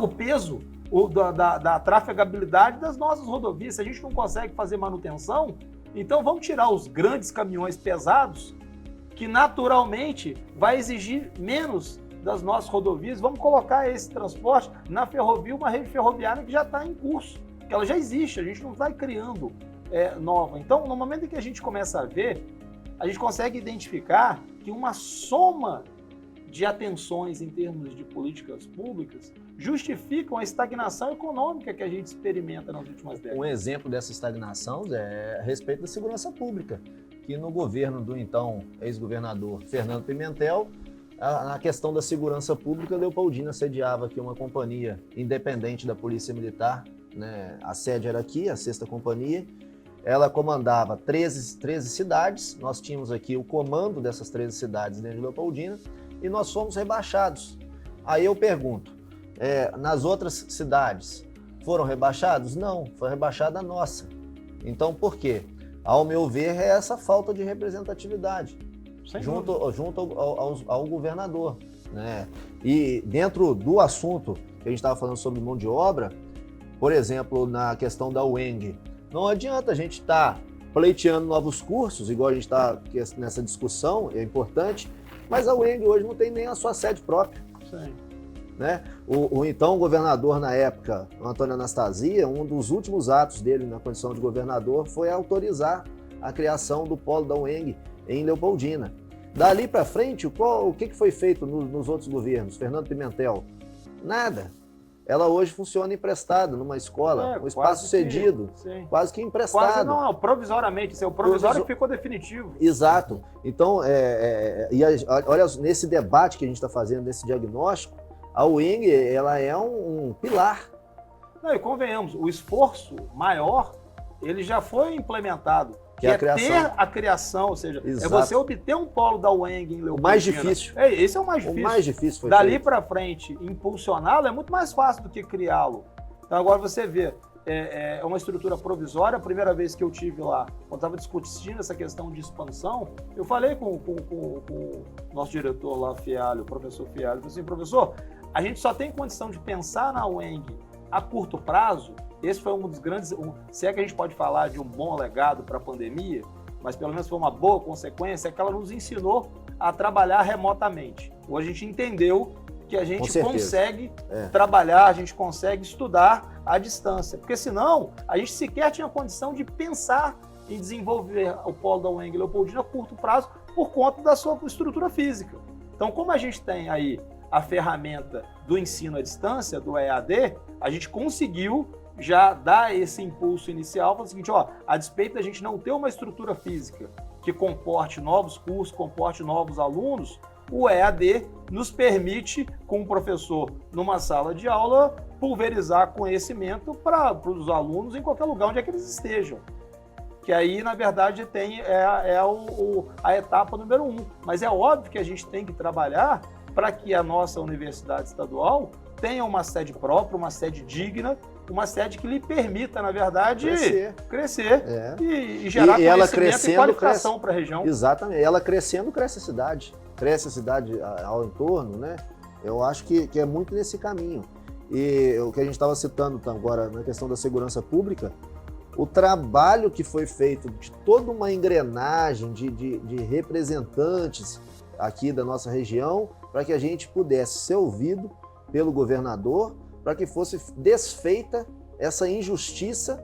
o peso da trafegabilidade das nossas rodovias. Se a gente não consegue fazer manutenção, então vamos tirar os grandes caminhões pesados, que naturalmente vai exigir menos das nossas rodovias. Vamos colocar esse transporte na ferrovia, uma rede ferroviária que já está em curso, que ela já existe, a gente não vai criando nova. Então, no momento em que a gente começa a ver, a gente consegue identificar que uma soma de atenções em termos de políticas públicas justificam a estagnação econômica que a gente experimenta nas últimas décadas. Um exemplo dessa estagnação é a respeito da segurança pública, que no governo do então ex-governador Fernando Pimentel, na questão da segurança pública, Leopoldina sediava aqui uma companhia independente da Polícia Militar, né? A sede era aqui, a 6ª Companhia. Ela comandava 13 cidades, nós tínhamos aqui o comando dessas 13 cidades dentro de Leopoldina, e nós fomos rebaixados. Aí eu pergunto, nas outras cidades foram rebaixados? Não, foi rebaixada a nossa. Então por quê? Ao meu ver, é essa falta de representatividade junto ao governador, né? E dentro do assunto que a gente estava falando sobre mão de obra, por exemplo, na questão da UENG, não adianta a gente estar pleiteando novos cursos, igual a gente está nessa discussão, é importante, mas a UENG hoje não tem nem a sua sede própria. Sim. Né? O então governador na época, Antônio Anastasia, um dos últimos atos dele na condição de governador foi autorizar a criação do polo da UENG em Leopoldina. Dali para frente, o que foi feito nos outros governos? Fernando Pimentel? Nada. ela hoje funciona emprestada numa escola, um espaço cedido, quase que emprestado. Quase não, provisoriamente, isso é o provisório que ficou definitivo. Exato. Então, olha, nesse debate que a gente está fazendo, nesse diagnóstico, a UENG, ela é um pilar. Não, e convenhamos, o esforço maior, ele já foi implementado. Que é ter a criação, ou seja, exato, é você obter um polo da UENG em Leopoldina. O mais difícil. Esse é o mais difícil. O mais difícil foi dali para frente, impulsioná-lo é muito mais fácil do que criá-lo. Então agora você vê, é uma estrutura provisória. A primeira vez que eu tive lá, quando estava discutindo essa questão de expansão, eu falei com o nosso diretor lá, Fialho, o professor Fialho, eu falei assim, professor, a gente só tem condição de pensar na UENG a curto prazo. Esse foi um dos grandes, se é que a gente pode falar de um bom legado para a pandemia, mas pelo menos foi uma boa consequência, é que ela nos ensinou a trabalhar remotamente. Hoje a gente entendeu que a gente consegue trabalhar, a gente consegue estudar à distância, porque senão a gente sequer tinha condição de pensar em desenvolver o polo da UENG Leopoldina a curto prazo por conta da sua estrutura física. Então, como a gente tem aí a ferramenta do ensino à distância, do EAD, a gente conseguiu já dar esse impulso inicial, para o seguinte, a despeito da gente não ter uma estrutura física que comporte novos cursos, comporte novos alunos, o EAD nos permite, com o professor numa sala de aula, pulverizar conhecimento para os alunos em qualquer lugar onde é que eles estejam. Que aí, na verdade, tem a etapa número 1. Mas é óbvio que a gente tem que trabalhar para que a nossa universidade estadual tenha uma sede própria, uma sede digna, uma sede que lhe permita, na verdade, crescer e gerar conhecimento e qualificação para a região. Exatamente. Ela crescendo, cresce a cidade. Cresce a cidade ao entorno, né? Eu acho que é muito nesse caminho. E o que a gente estava citando agora na questão da segurança pública, o trabalho que foi feito de toda uma engrenagem de representantes aqui da nossa região para que a gente pudesse ser ouvido pelo governador, para que fosse desfeita essa injustiça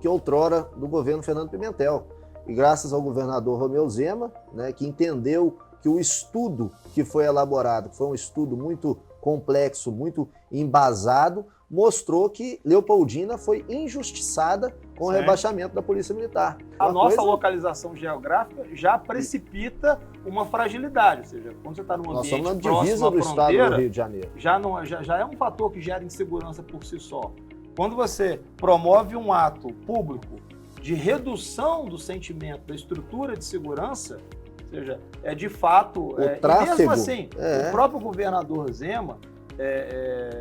que outrora do governo Fernando Pimentel. E graças ao governador Romeu Zema, né, que entendeu que o estudo que foi elaborado, que foi um estudo muito complexo, muito embasado, mostrou que Leopoldina foi injustiçada com o rebaixamento da Polícia Militar. A nossa localização geográfica já precipita uma fragilidade, ou seja, quando você está num ambiente próximo à fronteira, divisa do estado do Rio de Janeiro, já é um fator que gera insegurança por si só. Quando você promove um ato público de redução do sentimento da estrutura de segurança, ou seja, de fato, tráfego, e mesmo assim, o próprio governador Zema,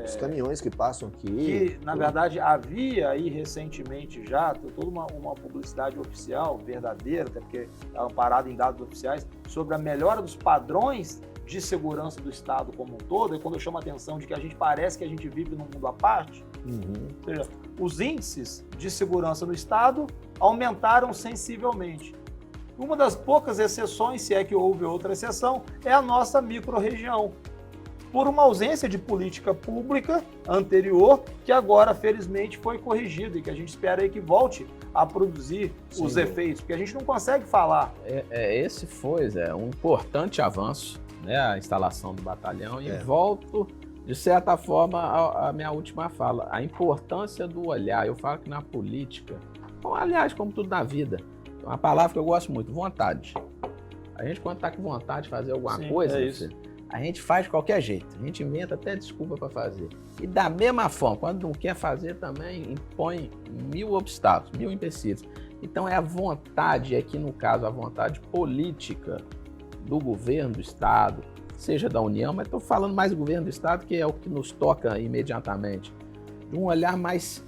os caminhões que passam aqui. Que, na verdade, havia aí recentemente já toda uma publicidade oficial, verdadeira, até porque é amparada em dados oficiais, sobre a melhora dos padrões de segurança do Estado como um todo. E quando eu chamo a atenção de que a gente parece que a gente vive num mundo à parte, ou seja, os índices de segurança no Estado aumentaram sensivelmente. Uma das poucas exceções, se é que houve outra exceção, é a nossa micro-região, por uma ausência de política pública anterior, que agora, felizmente, foi corrigida e que a gente espera aí que volte a produzir os efeitos, porque a gente não consegue falar. Esse foi, Zé, um importante avanço, né, a instalação do batalhão, e volto, de certa forma, à minha última fala, a importância do olhar. Eu falo que na política, aliás, como tudo na vida, uma palavra que eu gosto muito, vontade. A gente, quando está com vontade de fazer alguma coisa, a gente faz de qualquer jeito, a gente inventa até desculpa para fazer. E da mesma forma, quando não quer fazer também, impõe 1000 obstáculos, 1000 empecilhos. Então é a vontade, aqui no caso a vontade política do governo do Estado, seja da União, mas estou falando mais do governo do Estado, que é o que nos toca imediatamente. De um olhar mais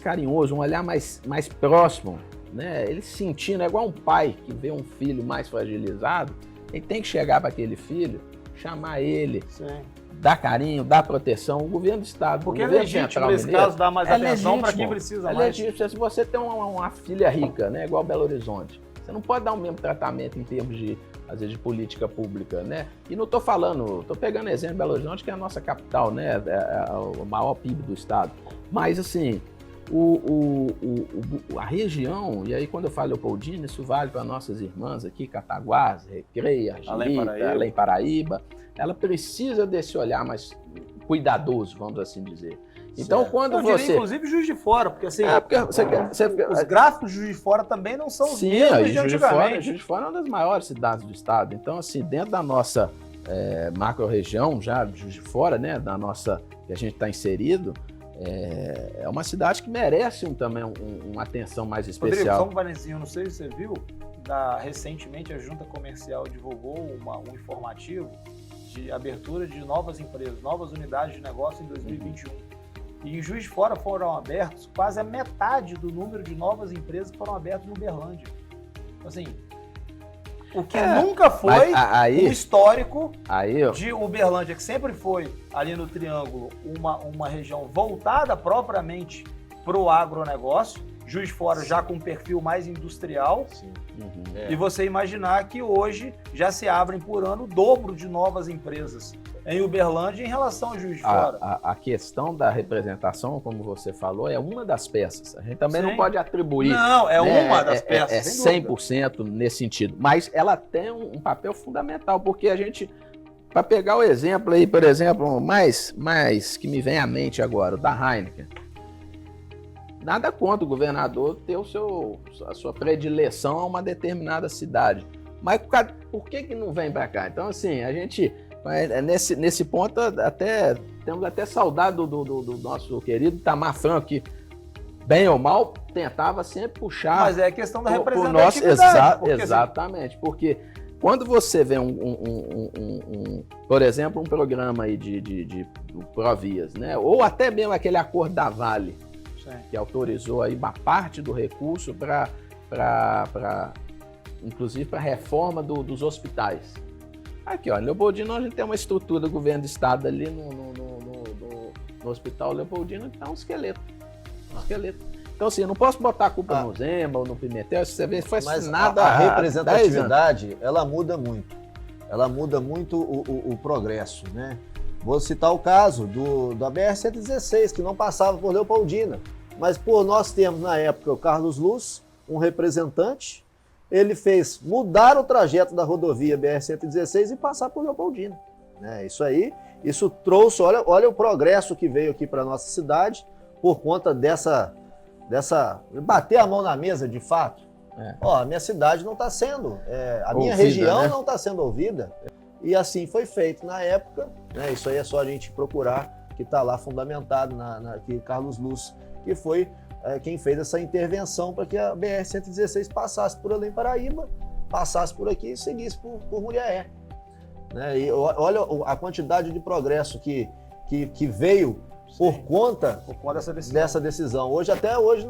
carinhoso, um olhar mais próximo, né? Ele sentindo, é igual um pai que vê um filho mais fragilizado, ele tem que chegar para aquele filho, chamar ele, dar carinho, dar proteção. O governo do Estado, porque é legítimo nesse caso dar mais atenção para quem precisa mais. Legítimo. Se você tem uma filha rica, né, igual Belo Horizonte, você não pode dar o mesmo tratamento em termos de, às vezes, de política pública, né? E não estou falando, estou pegando exemplo de Belo Horizonte, que é a nossa capital, né, o maior PIB do Estado. Mas, assim, a região, e aí quando eu falo Leopoldina, isso vale para nossas irmãs aqui, Cataguás, Recreia, Argilita, Além Paraíba, ela precisa desse olhar mais cuidadoso, vamos assim dizer. Então, certo. Quando você... diria, inclusive, Juiz de Fora, porque assim, os gráficos de Juiz de Fora também não são os mesmos de antigamente. Juiz de Fora é uma das maiores cidades do estado. Então, assim, dentro da nossa macro-região, já Juiz de Fora, né, da nossa, que a gente está inserido, é uma cidade que merece também uma atenção mais especial. Rodrigo, só um parecinho, não sei se você viu, recentemente a Junta Comercial divulgou um informativo de abertura de novas empresas, novas unidades de negócio em 2021. E em Juiz de Fora foram abertos quase a metade do número de novas empresas que foram abertas no Uberlândia. Assim, o que nunca foi um histórico de Uberlândia, que sempre foi, ali no Triângulo, uma região voltada propriamente para o agronegócio, Juiz de Fora já com um perfil mais industrial. Sim. E você imaginar que hoje já se abrem por ano o dobro de novas empresas em Uberlândia em relação a Juiz de Fora. A questão da representação, como você falou, é uma das peças. A gente também não pode atribuir... Não, uma das peças, 100% nesse sentido. Mas ela tem um papel fundamental, porque a gente... Para pegar o exemplo aí, por exemplo, mais que me vem à mente agora, o da Heineken. Nada contra o governador ter a sua predileção a uma determinada cidade. Mas por que não vem para cá? Então, assim, a gente... Nesse ponto, temos até saudade do nosso querido Itamar Franco, que, bem ou mal, tentava sempre puxar... Mas é a questão da representatividade. Exatamente, porque quando você vê por exemplo, um programa aí de Provias, né? Ou até mesmo aquele acordo da Vale, que autorizou aí uma parte do recurso inclusive para a reforma dos hospitais. Aqui, ó, em Leopoldina a gente tem uma estrutura do governo do estado ali no hospital Leopoldina que tá um esqueleto. Então, assim, eu não posso botar a culpa no Zema ou no Pimentel, se você vê, foi assinada a representatividade, ela muda muito. Ela muda muito o progresso, né? Vou citar o caso da BR-116, que não passava por Leopoldina. Mas, nós temos, na época, o Carlos Luz, um representante, ele fez mudar o trajeto da rodovia BR-116 e passar por Leopoldina. Né? Isso trouxe, olha o progresso que veio aqui para a nossa cidade, por conta dessa bater a mão na mesa, de fato. A minha cidade não está sendo, a minha região, né? Não está sendo ouvida. E assim foi feito na época, né? Isso aí é só a gente procurar, que está lá fundamentado aqui, Carlos Luz, que foi quem fez essa intervenção para que a BR-116 passasse por Além Paraíba, passasse por aqui e seguisse por Muriaé. Né? E olha a quantidade de progresso que veio por conta dessa decisão. Até hoje,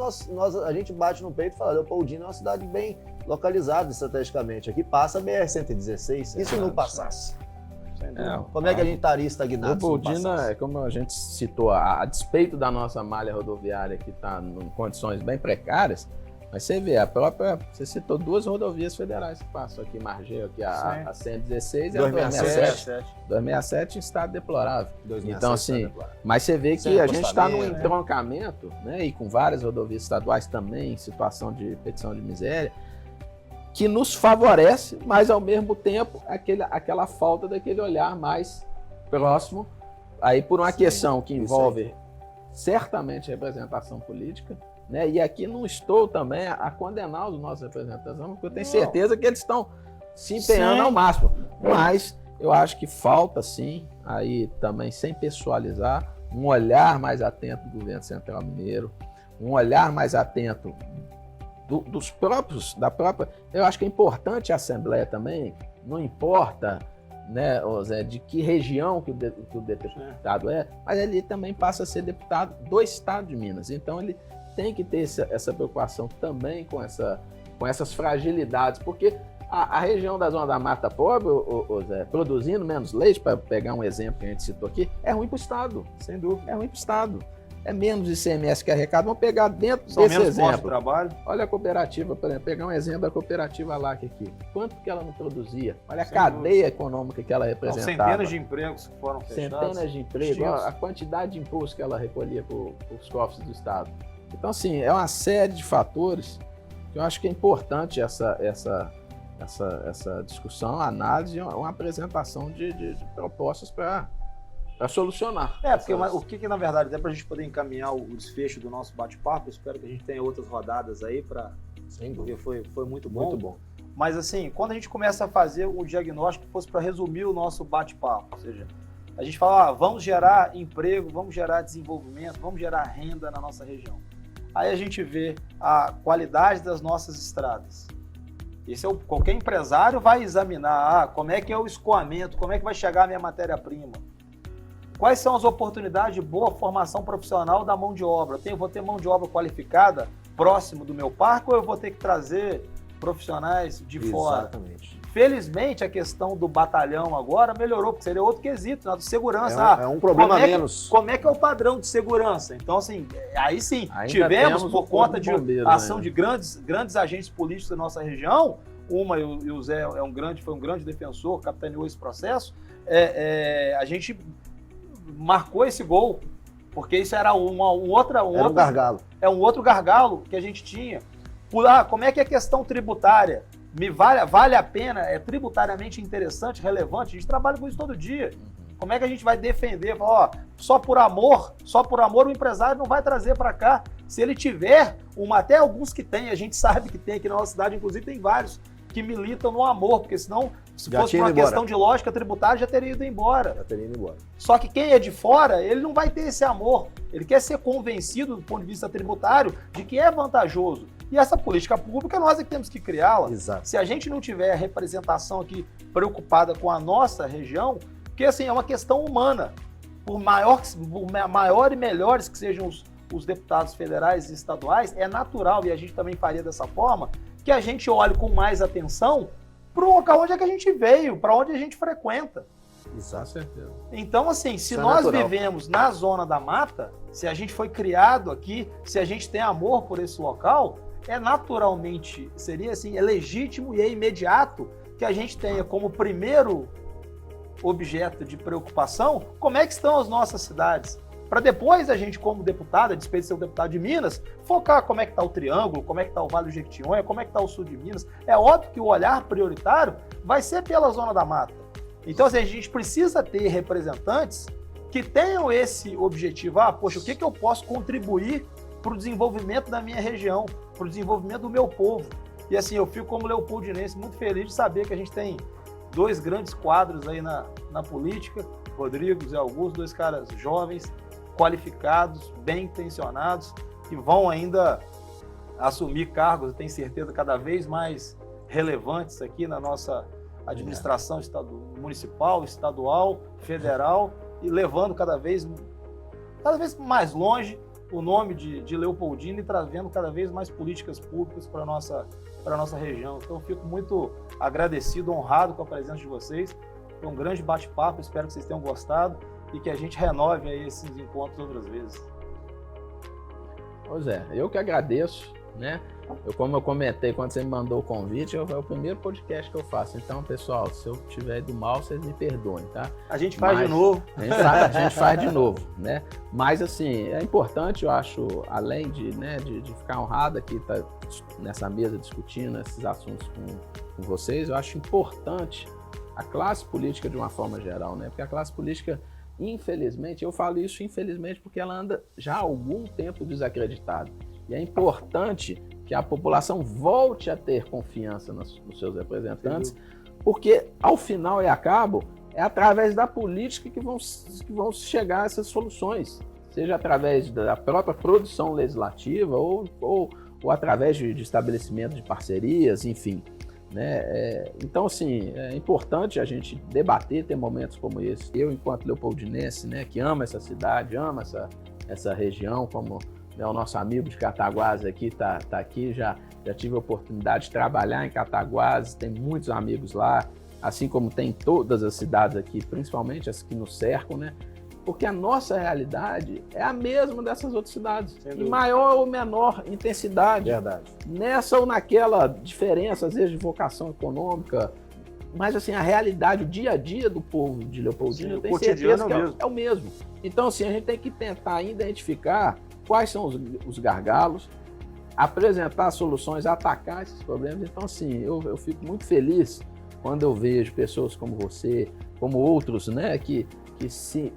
a gente bate no peito e fala, Leopoldina é uma cidade bem localizada estrategicamente. Aqui passa a BR-116, e se não passasse? Como é que a gente estaria estagnado? Leopoldina, como a gente citou, a despeito da nossa malha rodoviária que está em condições bem precárias, mas você vê, você citou duas rodovias federais que passam aqui, Margeu, aqui a 116 e a 267. 267 em estado deplorável. Então, assim, mas você vê que a gente está num entroncamento, né, e com várias rodovias estaduais também em situação de petição de miséria, que nos favorece, mas ao mesmo tempo aquela falta daquele olhar mais próximo, aí por uma questão que envolve certamente representação política, né? E aqui não estou também a condenar os nossos representantes, porque eu tenho certeza que eles estão se empenhando ao máximo, mas eu acho que falta sim, aí também sem pessoalizar, um olhar mais atento do governo central mineiro, um olhar mais atento da própria... Eu acho que é importante a Assembleia também, não importa, né, Zé, de que região que o deputado mas ele também passa a ser deputado do estado de Minas. Então ele tem que ter essa preocupação também com essas fragilidades, porque a região da Zona da Mata Pobre, Zé, produzindo menos leite, para pegar um exemplo que a gente citou aqui, é ruim para o estado. Sem dúvida. É ruim para o estado. É menos ICMS que arrecada. Vamos pegar dentro São desse menos exemplo. De trabalho. Olha a cooperativa, por exemplo, pegar um exemplo da cooperativa LAC aqui. Quanto que ela não produzia? Olha a cadeia econômica que ela representava. Centenas de empregos que foram fechados. Centenas de empregos. A quantidade de imposto que ela recolhia para os cofres do Estado. Então, assim, é uma série de fatores que eu acho que é importante essa discussão, análise, uma apresentação de propostas para solucionar. Porque o que na verdade, até para a gente poder encaminhar o desfecho do nosso bate-papo, espero que a gente tenha outras rodadas aí, porque foi muito bom. Muito bom. Mas assim, quando a gente começa a fazer o diagnóstico, fosse para resumir o nosso bate-papo, ou seja, a gente fala, vamos gerar emprego, vamos gerar desenvolvimento, vamos gerar renda na nossa região. Aí a gente vê a qualidade das nossas estradas. Qualquer empresário vai examinar como é que é o escoamento, como é que vai chegar a minha matéria-prima. Quais são as oportunidades de boa formação profissional da mão de obra? Eu vou ter mão de obra qualificada próximo do meu parque ou eu vou ter que trazer profissionais de fora? Exatamente. Felizmente, a questão do batalhão agora melhorou, porque seria outro quesito, né? De segurança. É um problema menos. Como é que é o padrão de segurança? Então, assim, aí sim, ainda tivemos, por conta de ação ainda. de grandes agentes políticos da nossa região, e o Zé foi um grande defensor, capitaneou esse processo, a gente marcou esse gol, porque isso era um gargalo. É um outro gargalo que a gente tinha. Como é que é a questão tributária? Vale a pena? É tributariamente interessante, relevante? A gente trabalha com isso todo dia. Como é que a gente vai defender? Só por amor o empresário não vai trazer para cá. Se ele tiver, até alguns que tem, a gente sabe que tem aqui na nossa cidade, inclusive tem vários que militam no amor, porque senão, se fosse uma questão de lógica tributária, já teria ido embora. Só que quem é de fora, ele não vai ter esse amor. Ele quer ser convencido, do ponto de vista tributário, de que é vantajoso. E essa política pública, nós é que temos que criá-la. Exato. Se a gente não tiver a representação aqui preocupada com a nossa região, porque assim, é uma questão humana. Por maior e melhores que sejam os deputados federais e estaduais, é natural, e a gente também faria dessa forma, que a gente olhe com mais atenção para o local onde é que a gente veio, para onde a gente frequenta. Exato. Certeza. Então, assim, se Isso nós natural. vivemos na zona da mata, se a gente foi criado aqui, se a gente tem amor por esse local, seria assim, é legítimo e é imediato que a gente tenha como primeiro objeto de preocupação como é que estão as nossas cidades. Para depois a gente, como deputado, a despeito de ser o deputado de Minas, focar como é que está o Triângulo, como é que está o Vale do Jequitinhonha, como é que está o sul de Minas. É óbvio que o olhar prioritário vai ser pela zona da mata. Então, assim, a gente precisa ter representantes que tenham esse objetivo. O que eu posso contribuir para o desenvolvimento da minha região, para o desenvolvimento do meu povo. E assim, eu fico como leopoldinense muito feliz de saber que a gente tem dois grandes quadros aí na política, Rodrigo, Zé Augusto, dois caras jovens, qualificados, bem intencionados, que vão ainda assumir cargos, eu tenho certeza, cada vez mais relevantes aqui na nossa administração municipal, estadual, federal, e levando cada vez mais longe o nome de Leopoldina e trazendo cada vez mais políticas públicas para a nossa região. Então, eu fico muito agradecido, honrado com a presença de vocês. Foi um grande bate-papo, espero que vocês tenham gostado e que a gente renove aí esses encontros outras vezes. Pois é, eu que agradeço, né? Como eu comentei quando você me mandou o convite, é o primeiro podcast que eu faço. Então, pessoal, se eu tiver ido mal, vocês me perdoem, tá? A gente faz de novo. A gente faz de novo, né? Mas, assim, é importante, eu acho, além de ficar honrado aqui, tá nessa mesa discutindo esses assuntos com vocês, eu acho importante a classe política de uma forma geral, né? Porque a classe política, infelizmente, eu falo isso infelizmente porque ela anda já há algum tempo desacreditada. E é importante que a população volte a ter confiança nos seus representantes, porque, ao final e a cabo, é através da política que vão chegar a essas soluções, seja através da própria produção legislativa ou através de estabelecimento de parcerias, enfim. Né? Então, assim, é importante a gente debater, ter momentos como esse. Eu, enquanto leopoldinense, né, que ama essa cidade, ama essa região, como o nosso amigo de Cataguases aqui está aqui, já tive a oportunidade de trabalhar em Cataguases, tem muitos amigos lá, assim como tem em todas as cidades aqui, principalmente as que nos cercam, né? Porque a nossa realidade é a mesma dessas outras cidades, em maior ou menor intensidade. Verdade. Nessa ou naquela diferença, às vezes, de vocação econômica, mas assim, a realidade, o dia a dia do povo de Leopoldina, eu tenho certeza que é o mesmo. Então, assim, a gente tem que tentar identificar quais são os gargalos, apresentar soluções, atacar esses problemas. Então, assim, eu fico muito feliz quando eu vejo pessoas como você, como outros, né, que se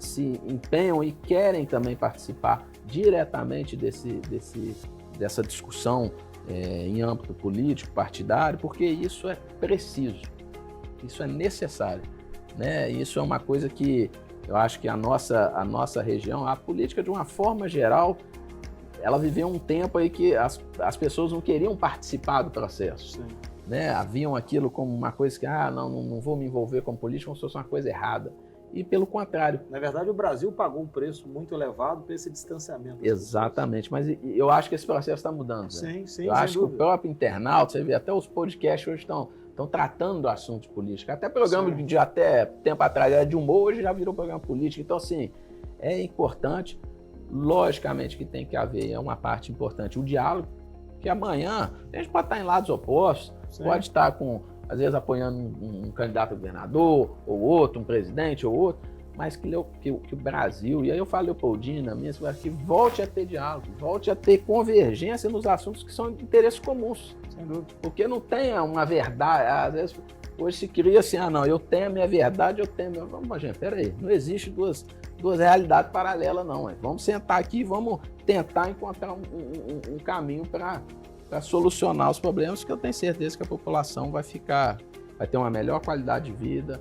empenham e querem também participar diretamente dessa discussão em âmbito político, partidário, porque isso é preciso, isso é necessário, né? Isso é uma coisa que eu acho que a nossa região, a política de uma forma geral, ela viveu um tempo aí que as pessoas não queriam participar do processo, né? Haviam aquilo como uma coisa que, não vou me envolver com política, como se fosse uma coisa errada. E pelo contrário. Na verdade, o Brasil pagou um preço muito elevado por esse distanciamento. Exatamente, mas eu acho que esse processo está mudando. Sim, sim, eu acho que o próprio internauta, você vê, até os podcasts hoje estão tratando do assunto político. Até programa de até tempo atrás era de humor, hoje já virou programa político. Então, assim, é importante, logicamente que tem que haver, é uma parte importante, o diálogo, que amanhã a gente pode estar em lados opostos, pode estar às vezes apoiando um candidato a governador, ou outro, um presidente, ou outro, mas que o Brasil, e aí eu falo Leopoldina, que volte a ter diálogo, volte a ter convergência nos assuntos que são de interesse comuns. Sem dúvida. Porque não tem uma verdade, às vezes hoje se cria assim, eu tenho a minha verdade, eu tenho a minha... Vamos, gente, peraí, não existe duas realidades paralelas não, vamos sentar aqui e vamos tentar encontrar um caminho para solucionar os problemas, que eu tenho certeza que a população vai ter uma melhor qualidade de vida,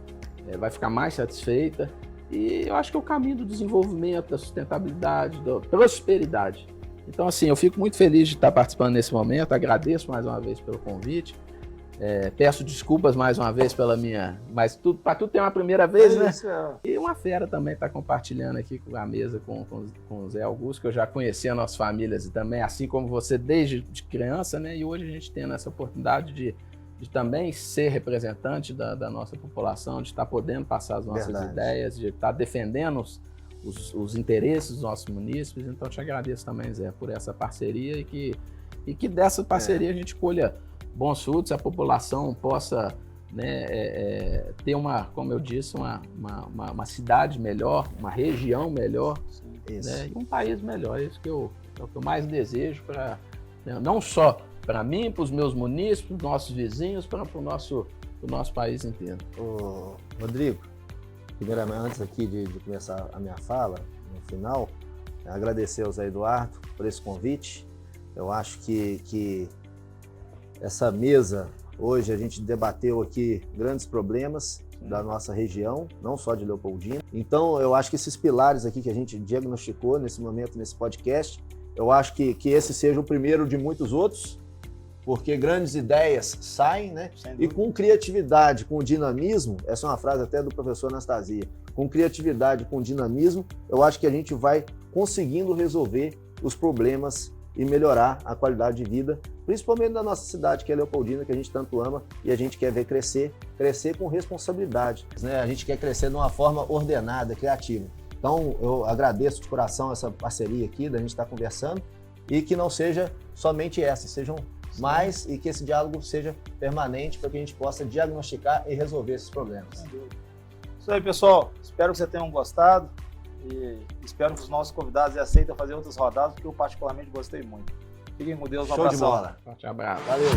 vai ficar mais satisfeita, e eu acho que é o caminho do desenvolvimento, da sustentabilidade, da prosperidade. Então, assim, eu fico muito feliz de estar participando nesse momento, agradeço mais uma vez pelo convite, peço desculpas mais uma vez mas para tudo tem uma primeira vez, né? E uma fera também está compartilhando aqui com a mesa com o Zé Augusto, que eu já conhecia as nossas famílias e também, assim como você, desde criança, né? E hoje a gente tem essa oportunidade de também ser representante da nossa população, de estar podendo passar as nossas ideias, de estar defendendo os interesses dos nossos munícipes. Então, te agradeço também, Zé, por essa parceria e que dessa parceria a gente colha bons frutos, a população possa, né, ter como eu disse, uma cidade melhor, uma região melhor, né, e um país melhor. Isso que é o que eu mais desejo, não só para mim, para os meus munícipes, para os nossos vizinhos, para o nosso país inteiro. Rodrigo, primeiramente, antes aqui de começar a minha fala, no final, agradecer ao Zé Eduardo por esse convite. Eu acho que essa mesa, hoje a gente debateu aqui grandes problemas da nossa região, não só de Leopoldina. Então, eu acho que esses pilares aqui que a gente diagnosticou nesse momento, nesse podcast, eu acho que esse seja o primeiro de muitos outros, porque grandes ideias saem, né? E com criatividade, com dinamismo, essa é uma frase até do professor Anastasia, com criatividade, com dinamismo, eu acho que a gente vai conseguindo resolver os problemas e melhorar a qualidade de vida, principalmente da nossa cidade, que é Leopoldina, que a gente tanto ama e a gente quer ver crescer com responsabilidade, né? A gente quer crescer de uma forma ordenada, criativa. Então, eu agradeço de coração essa parceria aqui, da gente estar conversando, e que não seja somente essa, sejam mais, e que esse diálogo seja permanente para que a gente possa diagnosticar e resolver esses problemas. Isso aí, pessoal. Espero que vocês tenham gostado e espero que os nossos convidados aceitem fazer outras rodadas, porque eu particularmente gostei muito. Fiquem com Deus, um abraço. Show de bola. Forte abraço. Valeu.